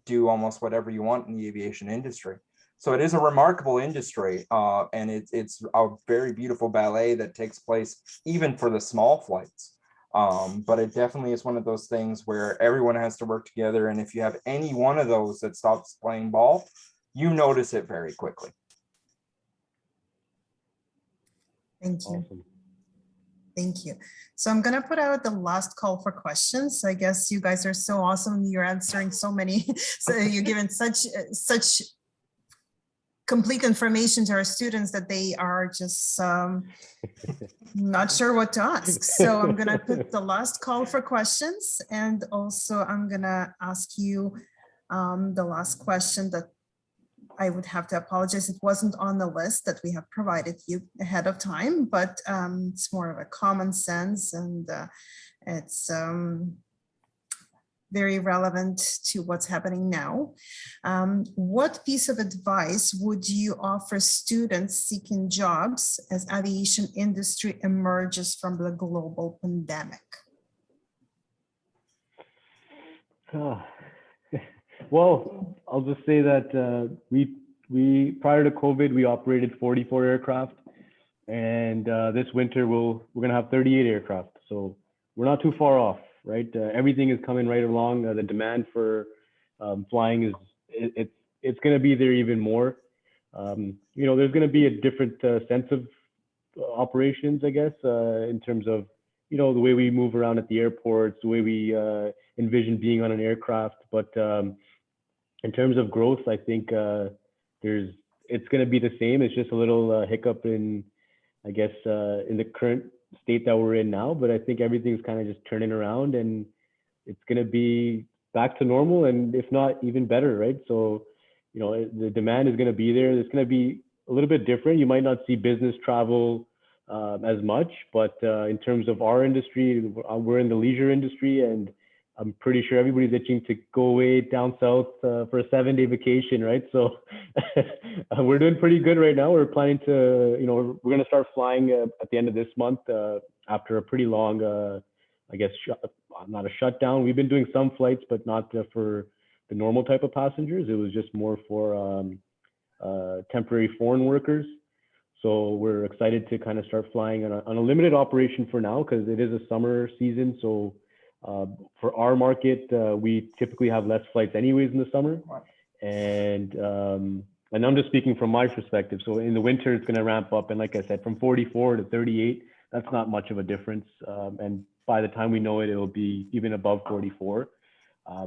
do almost whatever you want in the aviation industry. So it is a remarkable industry, and it's a very beautiful ballet that takes place even for the small flights. But it definitely is one of those things where everyone has to work together. And if you have any one of those that stops playing ball, you notice it very quickly. Thank you. Awesome. Thank you. So I'm going to put out the last call for questions. I guess you guys are so awesome. You're answering so many. So you're giving such complete information to our students that they are just not sure what to ask. So I'm going to put the last call for questions. And also I'm going to ask you the last question that I would have to apologize. It wasn't on the list that we have provided you ahead of time, but it's more of a common sense, and it's very relevant to what's happening now. What piece of advice would you offer students seeking jobs as aviation industry emerges from the global pandemic? Well, I'll just say that we prior to COVID, we operated 44 aircraft, and this winter we're going to have 38 aircraft. So we're not too far off, right? Everything is coming right along. The demand for flying is it's going to be there even more. You know, there's going to be a different sense of operations, I guess, in terms of, you know, the way we move around at the airports, the way we envision being on an aircraft. But in terms of growth, I think it's going to be the same. It's just a little hiccup in, I guess, in the current state that we're in now. But I think everything's kind of just turning around, and it's going to be back to normal, and if not, even better, right? So, you know, the demand is going to be there. It's going to be a little bit different. You might not see business travel as much, but in terms of our industry, we're in the leisure industry, and I'm pretty sure everybody's itching to go away down south for a 7-day vacation, right? So we're doing pretty good right now. We're planning to, you know, we're going to start flying at the end of this month after a pretty long, I guess, not a shutdown. We've been doing some flights, but not for the normal type of passengers. It was just more for temporary foreign workers. So we're excited to kind of start flying on a limited operation for now, because it is a summer season. So for our market, we typically have less flights anyways in the summer. And I'm just speaking from my perspective. So in the winter, it's going to ramp up. And like I said, from 44 to 38, that's not much of a difference. And by the time we know it, it'll be even above 44.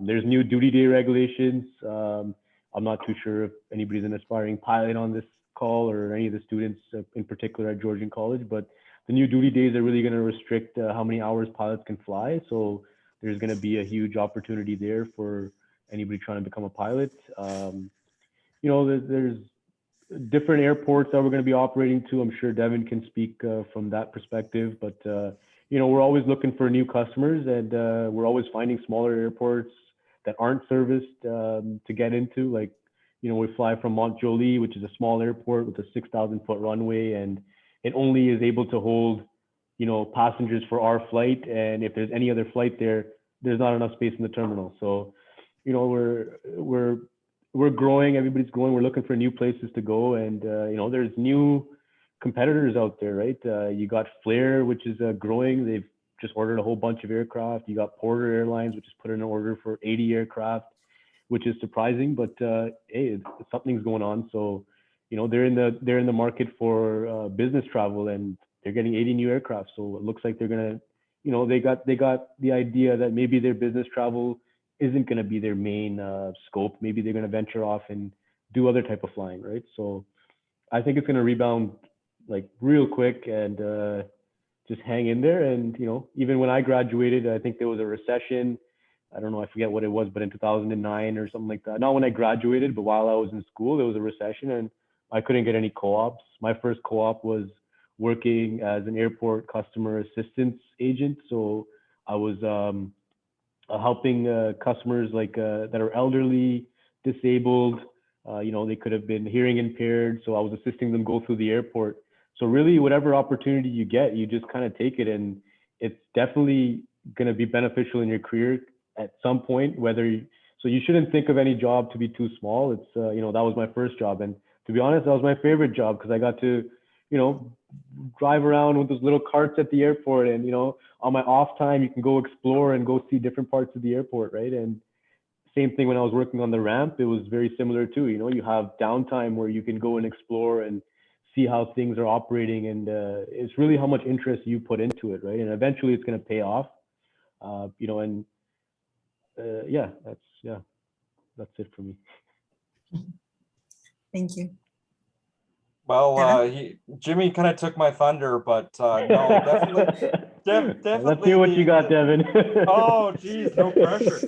There's new duty day regulations. I'm not too sure if anybody's an aspiring pilot on this call, or any of the students in particular at Georgian College, but the new duty days are really going to restrict how many hours pilots can fly. So there's going to be a huge opportunity there for anybody trying to become a pilot. You know, there's different airports that we're going to be operating to. I'm sure Devan can speak from that perspective, but you know, we're always looking for new customers, and we're always finding smaller airports that aren't serviced to get into. Like, you know, we fly from Montjoli, which is a small airport with a 6,000-foot runway, and it only is able to hold, you know, passengers for our flight. And if there's any other flight there, there's not enough space in the terminal. So, you know, we're growing. Everybody's growing. We're looking for new places to go, and you know, there's new competitors out there, right? You got Flair, which is growing. They've just ordered a whole bunch of aircraft. You got Porter Airlines, which has put in an order for 80 aircraft, which is surprising, but hey, something's going on. So, you know, they're in the market for business travel, and they're getting 80 new aircraft. So it looks like they're gonna, you know, they got the idea that maybe their business travel isn't gonna be their main scope. Maybe they're gonna venture off and do other type of flying, right? So I think it's gonna rebound like real quick, and just hang in there. And you know, even when I graduated, I think there was a recession. I don't know, I forget what it was, but in 2009 or something like that. Not when I graduated, but while I was in school, there was a recession, and I couldn't get any co-ops. My first co-op was working as an airport customer assistance agent. So I was helping customers like that are elderly, disabled. You know, they could have been hearing impaired. So I was assisting them go through the airport. So really, whatever opportunity you get, you just kind of take it, and it's definitely going to be beneficial in your career at some point. So you shouldn't think of any job to be too small. It's you know, that was my first job, and to be honest, that was my favorite job, because I got to, you know, drive around with those little carts at the airport, and you know, on my off time you can go explore and go see different parts of the airport, right? And same thing when I was working on the ramp, it was very similar too. You know, you have downtime where you can go and explore and see how things are operating, and it's really how much interest you put into it, right? And eventually it's going to pay off, you know. And yeah, that's it for me. Thank you. Well, Devan? Jimmy kind of took my thunder, but no, definitely, definitely. Let's hear what you got, Devan. Oh, geez, no pressure.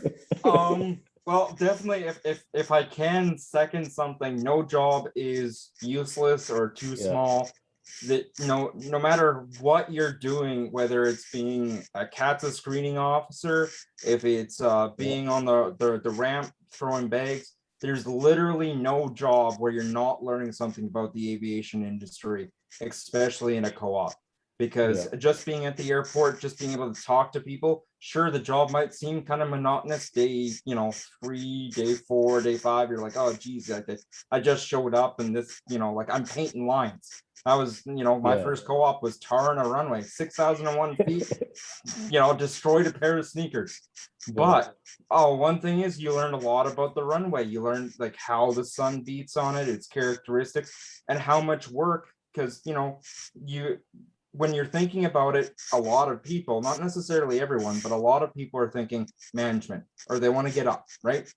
Well, definitely, if I can second something, no job is useless or too small. That no matter what you're doing, whether it's being a CATSA screening officer, if it's being on the ramp throwing bags, there's literally no job where you're not learning something about the aviation industry, especially in a co-op. Because just being at the airport, just being able to talk to people, sure, the job might seem kind of monotonous. Day, 3, day 4, day 5, you're like, oh geez, I just showed up and this, like I'm painting lines. That was, my first co-op was tarring a runway, 6,001 feet, destroyed a pair of sneakers. But one thing is you learn a lot about the runway. You learn like how the sun beats on it, its characteristics, and how much work, because when you're thinking about it, a lot of people, not necessarily everyone, but a lot of people are thinking management, or they want to get up, right?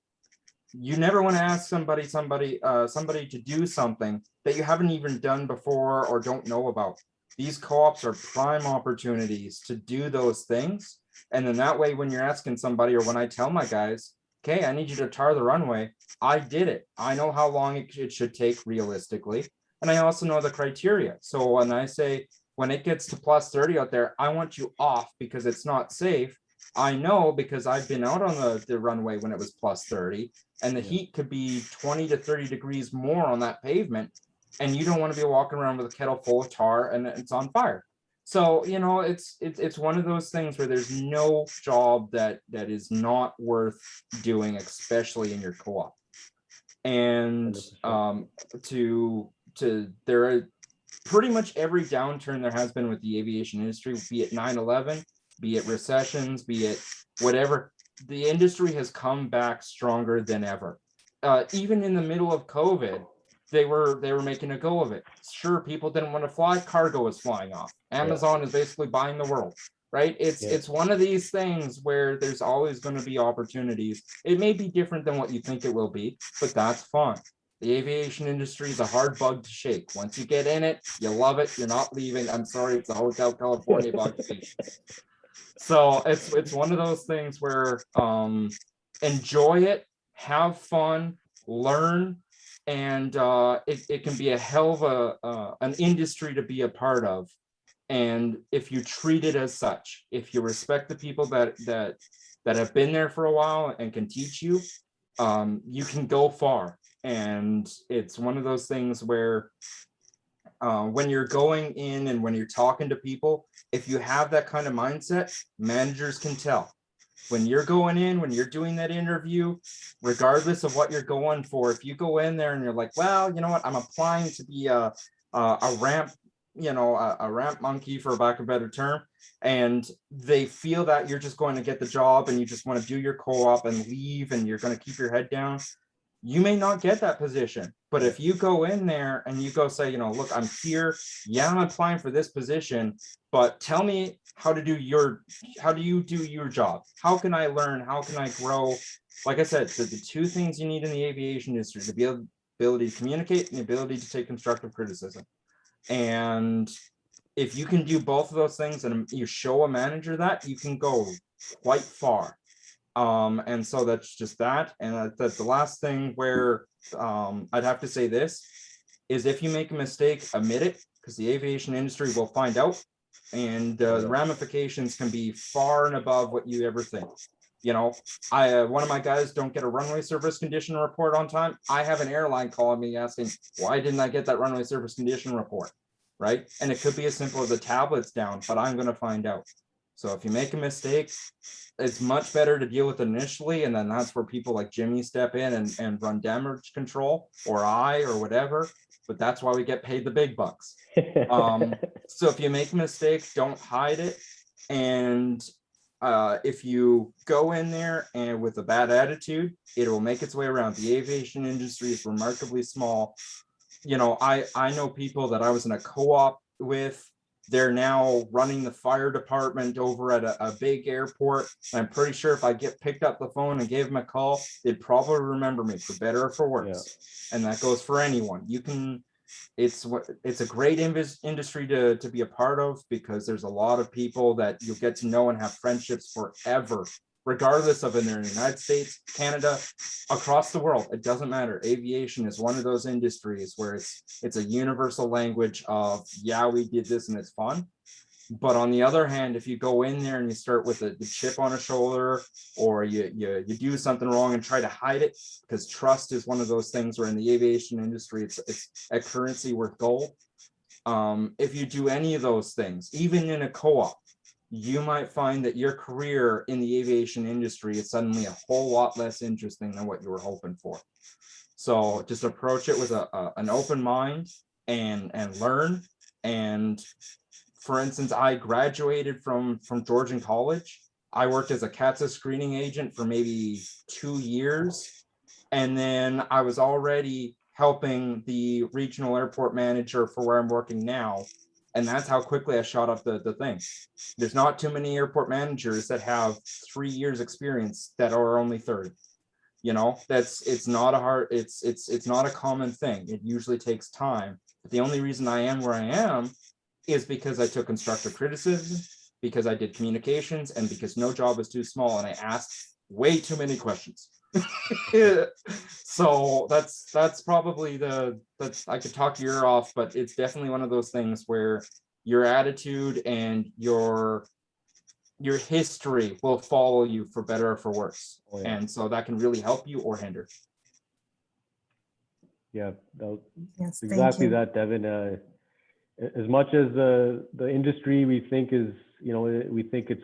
You never want to ask somebody to do something that you haven't even done before or don't know about. These co-ops are prime opportunities to do those things. And then that way, when you're asking somebody, or when I tell my guys, okay, I need you to tar the runway, I did it. I know how long it should take realistically. And I also know the criteria. So when I say, when it gets to plus 30 out there, I want you off because it's not safe. I know because I've been out on the runway when it was plus 30, and the heat could be 20 to 30 degrees more on that pavement, and you don't want to be walking around with a kettle full of tar and it's on fire. So it's one of those things where there's no job that is not worth doing, especially in your co-op. And there are pretty much every downturn there has been with the aviation industry, be it 9/11, be it recessions, be it whatever, the industry has come back stronger than ever. Even in the middle of COVID, they were making a go of it. Sure, people didn't want to fly, cargo was flying off. Amazon is basically buying the world, right? It's one of these things where there's always going to be opportunities. It may be different than what you think it will be, but that's fine. The aviation industry is a hard bug to shake. Once you get in it, you love it. You're not leaving. I'm sorry, it's a Hotel California bug. So it's one of those things where enjoy it, have fun, learn, and it can be a hell of an industry to be a part of. And if you treat it as such, if you respect the people that have been there for a while and can teach you, you can go far. And it's one of those things where when you're going in and when you're talking to people, if you have that kind of mindset, managers can tell. When you're going in, when you're doing that interview, regardless of what you're going for, if you go in there and you're like, well, you know what, I'm applying to be a ramp, a ramp monkey, for lack of a better term, and they feel that you're just going to get the job and you just want to do your co-op and leave and you're going to keep your head down, you may not get that position. But if you go in there and you go say, look, I'm here, I'm applying for this position, but tell me how do you do your job? How can I learn? How can I grow? Like I said, the two things you need in the aviation industry, the ability to communicate and the ability to take constructive criticism. And if you can do both of those things and you show a manager that, you can go quite far. And so that's just that. And that's the last thing where I'd have to say this is, if you make a mistake, admit it, because the aviation industry will find out, and the ramifications can be far and above what you ever think. One of my guys don't get a runway service condition report on time. I have an airline calling me asking, why didn't I get that runway service condition report? Right? And it could be as simple as the tablet's down, but I'm going to find out. So if you make a mistake, it's much better to deal with it initially, and then that's where people like Jimmy step in and run damage control, or whatever. But that's why we get paid the big bucks. So if you make a mistake, don't hide it. And if you go in there and with a bad attitude, it will make its way around. The aviation industry is remarkably small. you know, I know people that I was in a co-op with. They're now running the fire department over at a big airport. And I'm pretty sure if I picked up the phone and gave them a call, they'd probably remember me for better or for worse. And that goes for anyone. You can, it's a great industry to be a part of, because there's a lot of people that you'll get to know and have friendships forever, regardless of if they're in the United States, Canada, across the world. It doesn't matter. Aviation is one of those industries where it's a universal language of, yeah, we did this and it's fun. But on the other hand, if you go in there and you start with the chip on a shoulder, or you do something wrong and try to hide it, because trust is one of those things where in the aviation industry, it's a currency worth gold. If you do any of those things, even in a co-op, you might find that your career in the aviation industry is suddenly a whole lot less interesting than what you were hoping for. So just approach it with an open mind and learn. And for instance, I graduated from Georgian College. I worked as a CATSA screening agent for maybe 2 years. And then I was already helping the regional airport manager for where I'm working now. And that's how quickly I shot up the thing. There's not too many airport managers that have 3 years experience that are only 30. You know, it's not a hard, it's not a common thing. It usually takes time. But the only reason I am where I am is because I took constructive criticism, because I did communications, and because no job is too small and I asked way too many questions. So that's probably that's, I could talk your ear off, but it's definitely one of those things where your attitude and your history will follow you for better or for worse. Oh, yeah. And so that can really help you or hinder. Yeah, Yes, thank exactly you. that, Devin. As much as the industry we think is, you know, we think it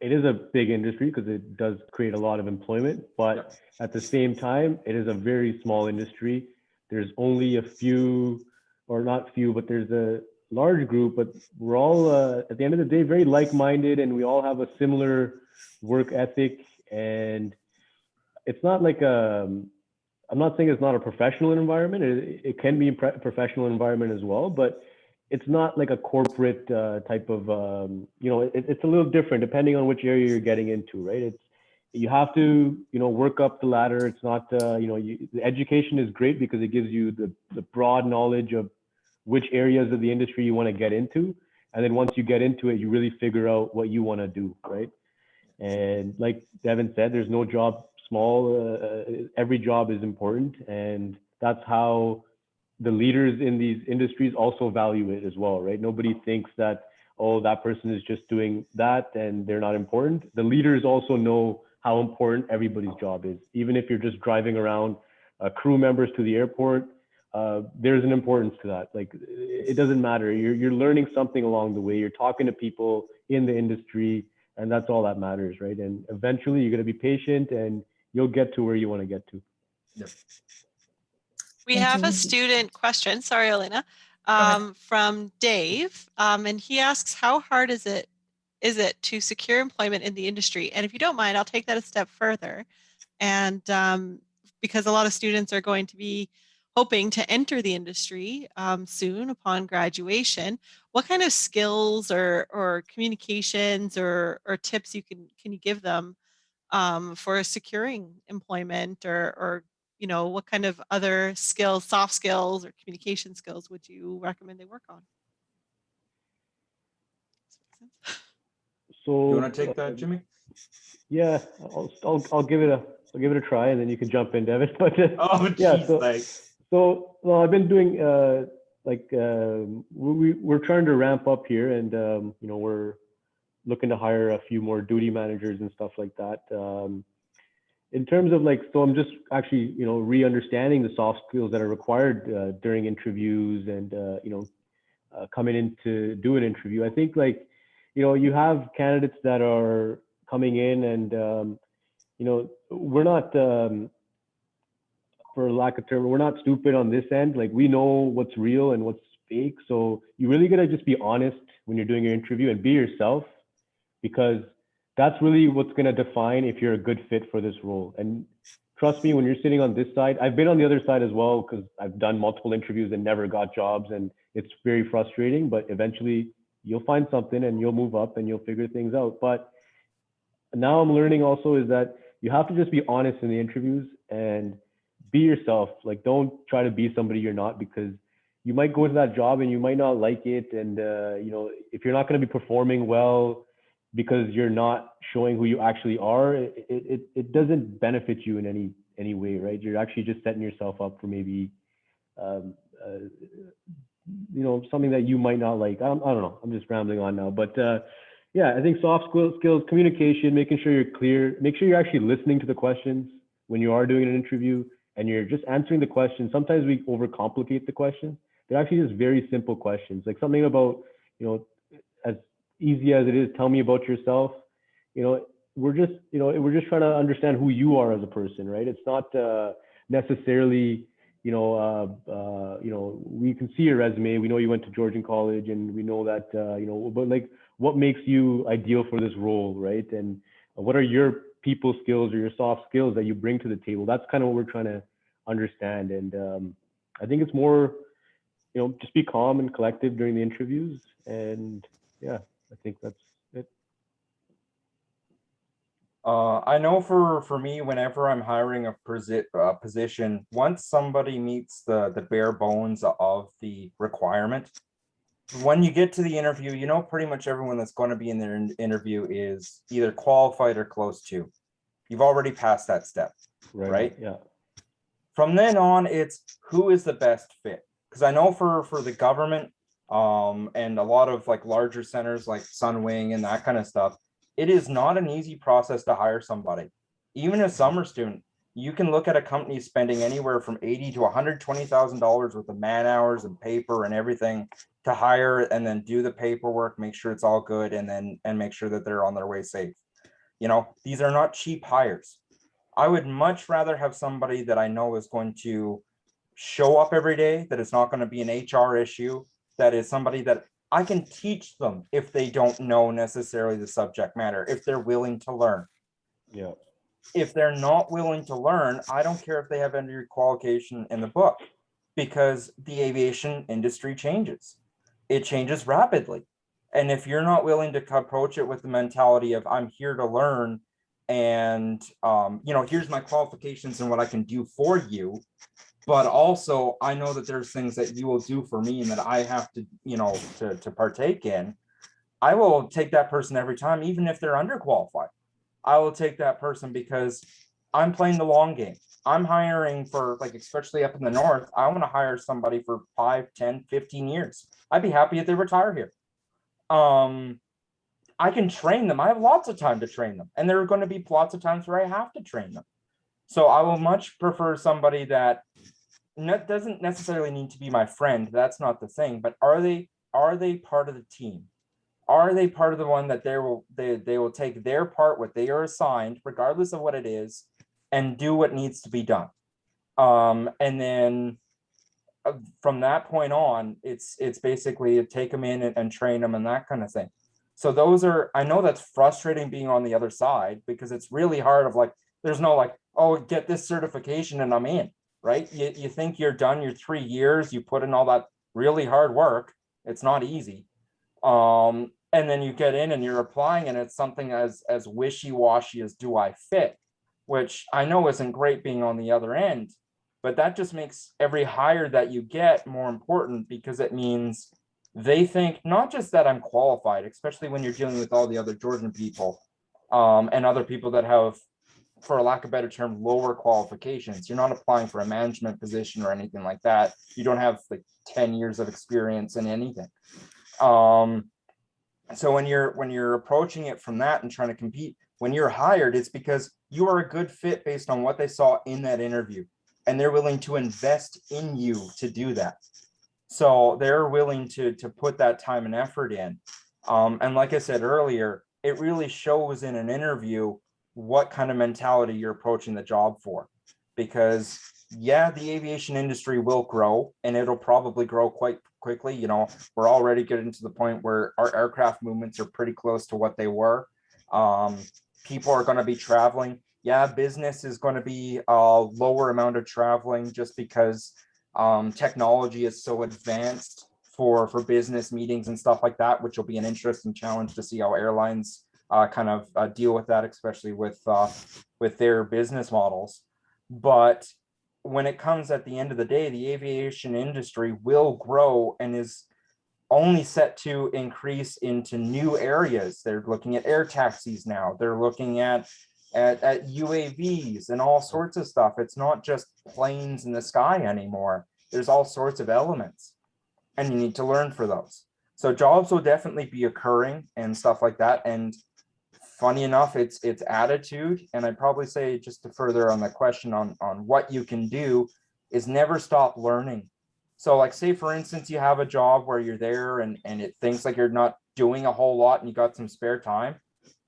is a big industry because it does create a lot of employment, but Yep. at the same time, it is a very small industry. There's only a few, or not few, but there's a large group, but we're all, at the end of the day, very like-minded, and we all have a similar work ethic. And it's not like I'm not saying it's not a professional environment. It can be a professional environment as well, but it's not like a corporate type of, you know, it's a little different depending on which area you're getting into, right? You have to, you know, work up the ladder. It's not, you know, the education is great because it gives you the broad knowledge of which areas of the industry you want to get into. And then once you get into it, you really figure out what you want to do, right? And like Devin said, there's no job small. Every job is important, and that's how the leaders in these industries also value it as well, right? Nobody thinks that, oh, that person is just doing that and they're not important. The leaders also know how important everybody's job is. Even if you're just driving around crew members to the airport, there's an importance to that. Like, it doesn't matter. You're learning something along the way. You're talking to people in the industry, and that's all that matters, right? And eventually you're going to be patient and you'll get to where you want to get to. Yep. We Thank have you. a student question, sorry, Elena, ahead. from Dave, and he asks, how hard is it to secure employment in the industry? And if you don't mind, I'll take that a step further. And because a lot of students are going to be hoping to enter the industry soon upon graduation, what kind of skills or communications or tips can you give them for securing employment, or you know, what kind of other skills, soft skills or communication skills would you recommend they work on? So You want to take that, Jimmy? yeah, I'll give it a try, and then you can jump in, Devin. But Oh, yeah, geez, thanks. so well, I've been doing we're trying to ramp up here, and you know, we're looking to hire a few more duty managers and stuff like that. In terms of like, so I'm just actually, you know, re-understanding the soft skills that are required during interviews and you know, coming in to do an interview. I think, like, you know, you have candidates that are coming in, and you know, we're not for lack of term, we're not stupid on this end. Like, we know what's real and what's fake. So you really gotta just be honest when you're doing your interview and be yourself, because that's really what's gonna define if you're a good fit for this role. And trust me, when you're sitting on this side, I've been on the other side as well because I've done multiple interviews and never got jobs, and it's very frustrating. But eventually, you'll find something and you'll move up and you'll figure things out. But now I'm learning also is that you have to just be honest in the interviews and be yourself. Like, don't try to be somebody you're not, because you might go to that job and you might not like it. And, if you're not going to be performing well because you're not showing who you actually are, it doesn't benefit you in any way, right? You're actually just setting yourself up for maybe, um, something that you might not like. I don't know. I'm just rambling on now, but yeah, I think soft skills, communication, making sure you're clear, make sure you're actually listening to the questions when you are doing an interview and you're just answering the questions. Sometimes we overcomplicate the questions. They're actually just very simple questions, like something about, as easy as it is, tell me about yourself. We're just trying to understand who you are as a person, right? It's not necessarily, we can see your resume. We know you went to Georgian College, and we know that, but like, what makes you ideal for this role, right? And what are your people skills or your soft skills that you bring to the table? That's kind of what we're trying to understand. And I think it's more, just be calm and collective during the interviews. And yeah, I think that's it. I know for me, whenever I'm hiring a position, once somebody meets the bare bones of the requirement, when you get to the interview, pretty much everyone that's going to be in their interview is either qualified or close to. You've already passed that step, right? Yeah. From then on, it's who is the best fit. Because I know for the government, and a lot of like larger centers like Sunwing and that kind of stuff, it is not an easy process to hire somebody. Even a summer student, you can look at a company spending anywhere from $80,000 to $120,000 worth of man hours and paper and everything to hire, and then do the paperwork, make sure it's all good, and make sure that they're on their way safe. These are not cheap hires. I would much rather have somebody that I know is going to show up every day, that it's not going to be an HR issue, that is somebody that I can teach them if they don't know necessarily the subject matter, if they're willing to learn. Yeah. If they're not willing to learn, I don't care if they have any qualification in the book, because the aviation industry changes. It changes rapidly. And if you're not willing to approach it with the mentality of I'm here to learn, and here's my qualifications and what I can do for you, but also I know that there's things that you will do for me and that I have to, to partake in, I will take that person every time, even if they're underqualified. I will take that person because I'm playing the long game. I'm hiring for, like, especially up in the north, I want to hire somebody for 5, 10, 15 years. I'd be happy if they retire here. I can train them. I have lots of time to train them. And there are going to be lots of times where I have to train them. So I will much prefer somebody that doesn't necessarily need to be my friend. That's not the thing. But are they part of the team? Are they part of the one that they will take their part, what they are assigned, regardless of what it is, and do what needs to be done? And then from that point on, it's basically take them in and train them and that kind of thing. So I know that's frustrating being on the other side, because it's really hard of like, there's no like, oh, get this certification and I'm in, right? You think you're done, you're 3 years, you put in all that really hard work. It's not easy. And then you get in and you're applying, and it's something as wishy-washy as do I fit, which I know isn't great being on the other end, but that just makes every hire that you get more important, because it means they think not just that I'm qualified, especially when you're dealing with all the other Georgian people, and other people that have, for a lack of a better term, lower qualifications. You're not applying for a management position or anything like that. You don't have like 10 years of experience in anything. So when you're approaching it from that and trying to compete, when you're hired, it's because you are a good fit based on what they saw in that interview, and they're willing to invest in you to do that. So they're willing to put that time and effort in. And like I said earlier, it really shows in an interview what kind of mentality you're approaching the job for. Because yeah, the aviation industry will grow, and it'll probably grow quite quickly. We're already getting to the point where our aircraft movements are pretty close to what they were. People are going to be traveling. yeah, business is going to be a lower amount of traveling just because technology is so advanced for business meetings and stuff like that, which will be an interesting challenge to see how airlines kind of deal with that, especially with their business models. But when it comes at the end of the day, the aviation industry will grow and is only set to increase into new areas. They're looking at air taxis now. They're looking at UAVs and all sorts of stuff. It's not just planes in the sky anymore. There's all sorts of elements, and you need to learn for those. So jobs will definitely be occurring and stuff like that. And funny enough, it's attitude. And I'd probably say, just to further on the question on what you can do, is never stop learning. So like, say for instance, you have a job where you're there and it thinks like you're not doing a whole lot and you got some spare time.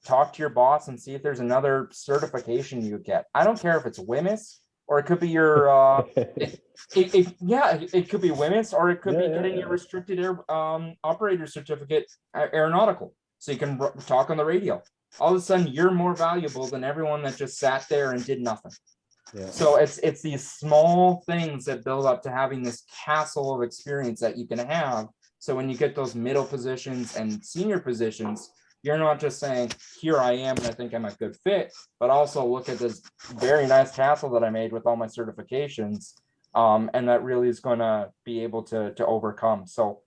Talk to your boss and see if there's another certification you get. I don't care if it's WMIS or it could be your it could be WMIS, or it could be getting your restricted air operator certificate aeronautical, so you can talk on the radio. All of a sudden you're more valuable than everyone that just sat there and did nothing. So it's these small things that build up to having this castle of experience that you can have. So when you get those middle positions and senior positions, you're not just saying, here I am and I think I'm a good fit, but also look at this very nice castle that I made with all my certifications. And that really is going to be able to overcome. So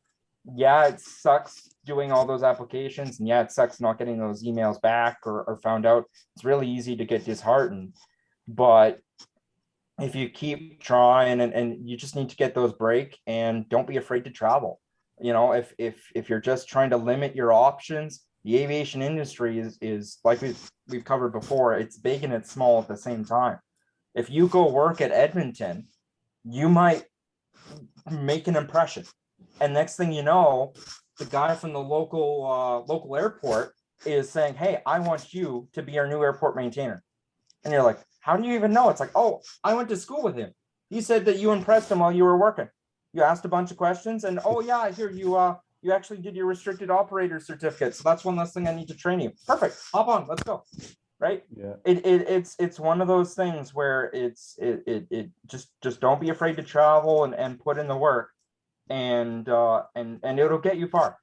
yeah, it sucks doing all those applications, and yeah, it sucks not getting those emails back or found out. It's really easy to get disheartened, but if you keep trying and you just need to get those break, and don't be afraid to travel. You know, if you're just trying to limit your options, the aviation industry is like we've covered before, it's big and it's small at the same time. If you go work at Edmonton, you might make an impression, and next thing you know, the guy from the local airport is saying, hey, I want you to be our new airport maintainer. And you're like, how do you even know? It's like, oh, I went to school with him. He said that you impressed him while you were working. You asked a bunch of questions, and oh yeah, I hear you actually did your restricted operator certificate. So that's one less thing I need to train you. Perfect. Hop on, let's go. Right? Yeah. It's one of those things where it just don't be afraid to travel and put in the work, and it'll get you far.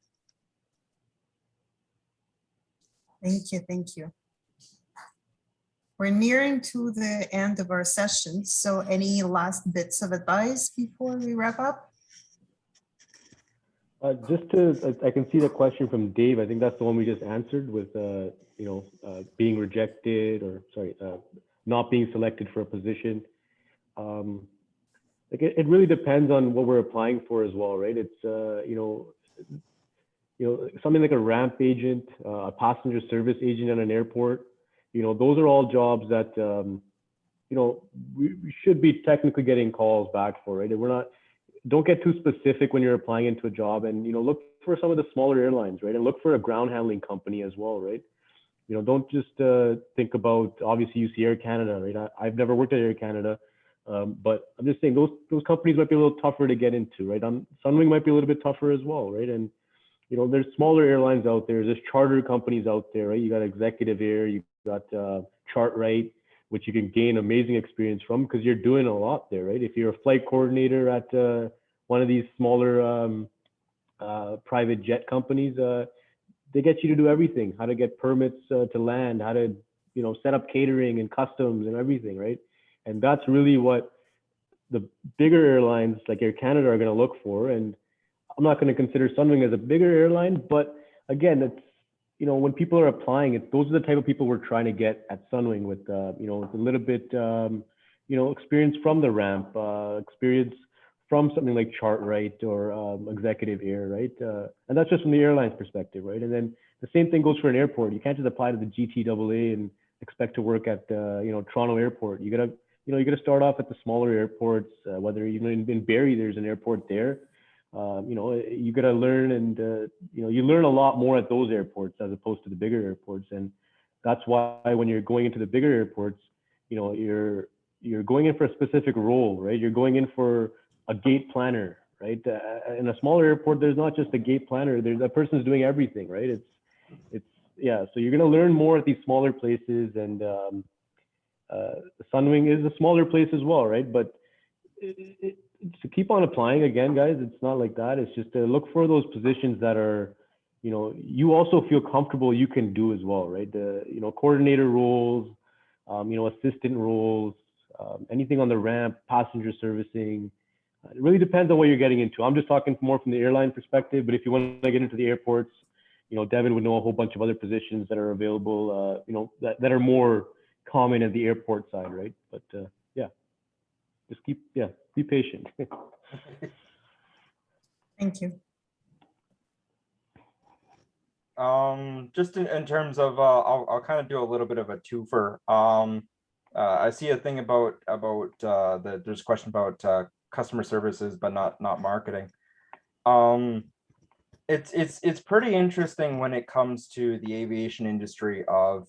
Thank you. Thank you. We're nearing to the end of our session. So any last bits of advice before we wrap up? I can see the question from Dave. I think that's the one we just answered with, being rejected, or not being selected for a position. It really depends on what we're applying for as well, right? It's, something like a ramp agent, a passenger service agent at an airport. Those are all jobs that, we should be technically getting calls back for, right? Don't get too specific when you're applying into a job, and, look for some of the smaller airlines, right? And look for a ground handling company as well, right? Don't just think about, obviously you see Air Canada, right? I've never worked at Air Canada, but I'm just saying those companies might be a little tougher to get into, right? Sunwing might be a little bit tougher as well, right? And, there's smaller airlines out there. There's charter companies out there, right? You got Executive Air, you got Chartrite, which you can gain amazing experience from because you're doing a lot there, right? If you're a flight coordinator at one of these smaller private jet companies, they get you to do everything, how to get permits to land, how to, set up catering and customs and everything, right? And that's really what the bigger airlines like Air Canada are going to look for. And I'm not going to consider Sunwing as a bigger airline, but again, it's, when people are applying, those are the type of people we're trying to get at Sunwing with, with a little bit, experience from the ramp, experience from something like Chartrite or Executive Air, right? And that's just from the airline's perspective, right? And then the same thing goes for an airport. You can't just apply to the GTAA and expect to work at, Toronto Airport. You gotta start off at the smaller airports, whether even in Barrie, there's an airport there. You got to learn, and you learn a lot more at those airports as opposed to the bigger airports. And that's why when you're going into the bigger airports, you're going in for a specific role, right? You're going in for a gate planner, right? In a smaller airport, there's not just a gate planner. There's a person's doing everything, right? So you're going to learn more at these smaller places, and Sunwing is a smaller place as well, right? But to keep on applying again, guys, it's not like that. It's just to look for those positions that are, you also feel comfortable you can do as well, right? The, coordinator roles, assistant roles, anything on the ramp, passenger servicing. It really depends on what you're getting into. I'm just talking more from the airline perspective, but if you want to get into the airports, Devin would know a whole bunch of other positions that are available, that are more common at the airport side, right? But yeah, just be patient. Thank you. Just in terms of, I'll kind of do a little bit of a twofer. I see a thing about there's a question about customer services, but not marketing. It's pretty interesting when it comes to the aviation industry of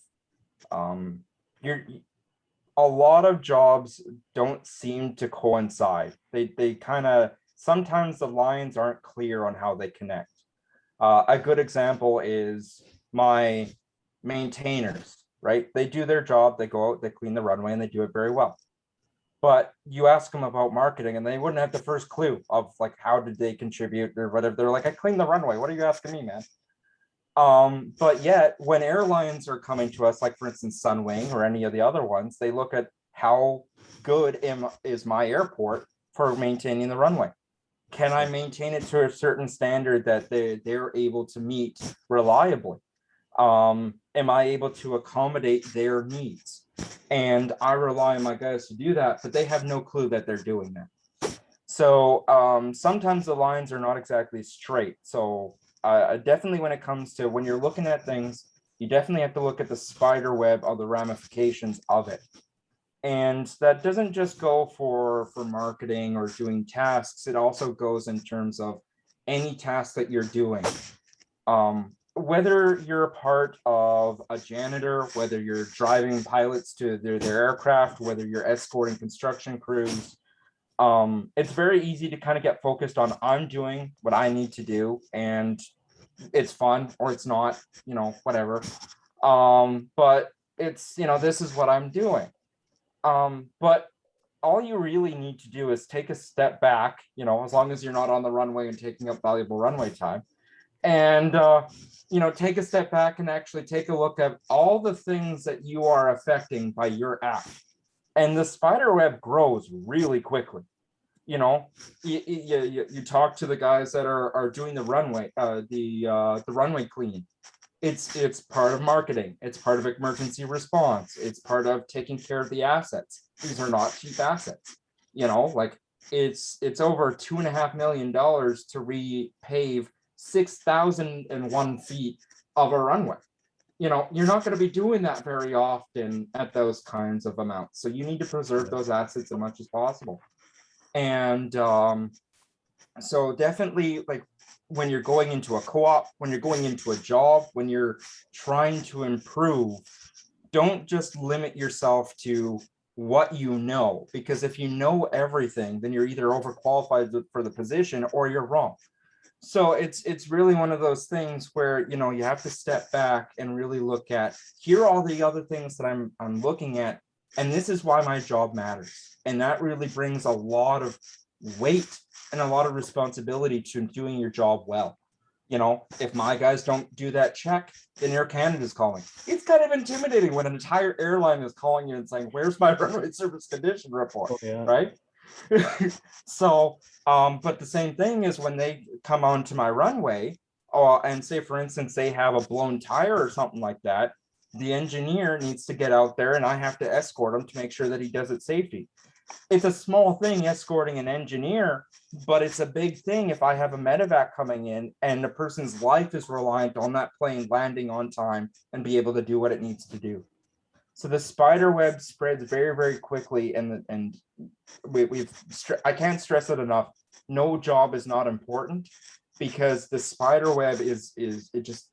a lot of jobs don't seem to coincide. They kind of, sometimes the lines aren't clear on how they connect. A good example is my maintainers, right? They do their job, they go out, they clean the runway, and they do it very well. But you ask them about marketing and they wouldn't have the first clue of like, how did they contribute or whatever. They're like, I cleaned the runway. What are you asking me, man? But yet when airlines are coming to us, like for instance, Sunwing or any of the other ones, they look at how good is my airport for maintaining the runway. Can I maintain it to a certain standard that they're able to meet reliably? Am I able to accommodate their needs? And I rely on my guys to do that, but they have no clue that they're doing that. So sometimes the lines are not exactly straight. So definitely when it comes to when you're looking at things, you definitely have to look at the spider web of the ramifications of it. And that doesn't just go for marketing or doing tasks. It also goes in terms of any task that you're doing. Whether you're a part of a janitor, whether you're driving pilots to their aircraft, whether you're escorting construction crews, it's very easy to kind of get focused on I'm doing what I need to do and it's fun or it's not, whatever. But it's, this is what I'm doing. But all you really need to do is take a step back, as long as you're not on the runway and taking up valuable runway time, and take a step back and actually take a look at all the things that you are affecting by your act. And the spider web grows really quickly. You talk to the guys that are doing the runway, the runway cleaning. It's part of marketing. It's part of emergency response. It's part of taking care of the assets. These are not cheap assets. Like it's over $2.5 million to repave 6,001 feet of a runway. You're not going to be doing that very often at those kinds of amounts. So you need to preserve those assets as much as possible. And so definitely, like when you're going into a co-op, when you're going into a job, when you're trying to improve, don't just limit yourself to what you know, because if you know everything, then you're either overqualified for the position or you're wrong. So it's really one of those things where you have to step back and really look at, here are all the other things that I'm looking at, and this is why my job matters. And that really brings a lot of weight and a lot of responsibility to doing your job well. If my guys don't do that check, then Air Canada's calling. It's kind of intimidating when an entire airline is calling you and saying, where's my runway service condition report? Oh, yeah. Right? So, but the same thing is when they come onto my runway, and say, for instance, they have a blown tire or something like that, the engineer needs to get out there and I have to escort him to make sure that he does it safely. It's a small thing escorting an engineer, but it's a big thing if I have a medevac coming in and the person's life is reliant on that plane landing on time and be able to do what it needs to do. So the spider web spreads very, very quickly, and I can't stress it enough. No job is not important, because the spider web it just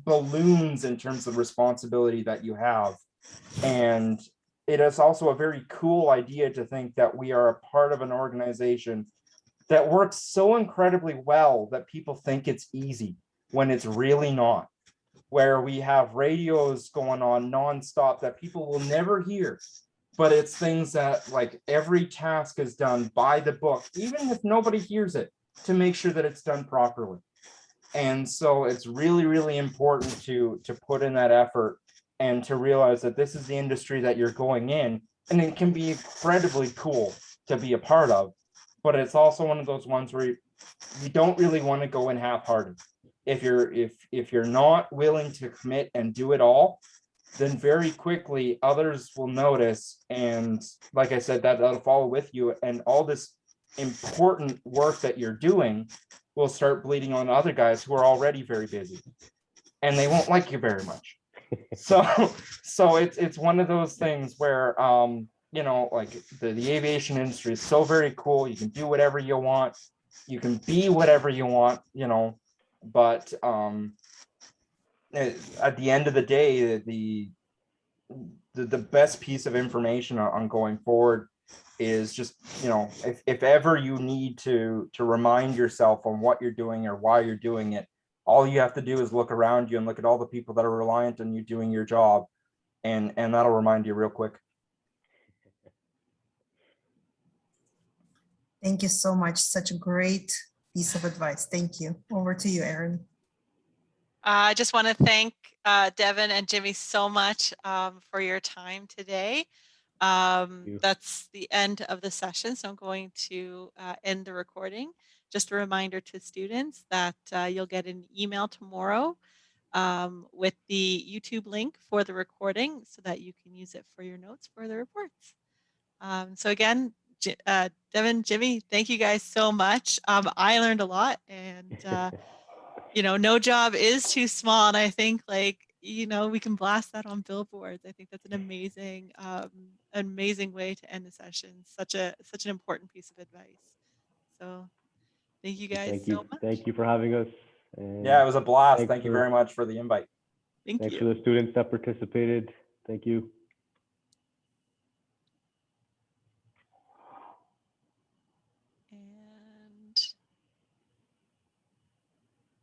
balloons in terms of responsibility that you have. And it is also a very cool idea to think that we are a part of an organization that works so incredibly well that people think it's easy when it's really not. Where we have radios going on nonstop that people will never hear, but it's things that like every task is done by the book, even if nobody hears it, to make sure that it's done properly. And so it's really, really important to put in that effort and to realize that this is the industry that you're going in, and it can be incredibly cool to be a part of, but it's also one of those ones where you don't really want to go in half-hearted. If you're not willing to commit and do it all, then very quickly others will notice, and like I said, that'll follow with you, and all this important work that you're doing will start bleeding on other guys who are already very busy, and they won't like you very much. So it's one of those things where you know, like the aviation industry is so very cool. You can do whatever you want, you can be whatever you want, you know, but at the end of the day, the best piece of information on going forward is just, you know, if ever you need to remind yourself on what you're doing or why you're doing it, all you have to do is look around you and look at all the people that are reliant on you doing your job, and that'll remind you real quick. Thank you so much. Such a great piece of advice. Thank you. Over to you, Erin. I just want to thank Devan and Jimmy so much for your time today. That's the end of the session, so I'm going to end the recording. Just a reminder to students that you'll get an email tomorrow with the YouTube link for the recording so that you can use it for your notes for the reports. So again, Devan, Jimmy, thank you guys so much. I learned a lot, and you know, no job is too small. And I think, like, you know, we can blast that on billboards. I think that's an amazing way to end the session. Such an important piece of advice. So thank you guys so much. Thank you for having us. And yeah, it was a blast. Thank you very much for the invite. Thanks for the students that participated. Thank you.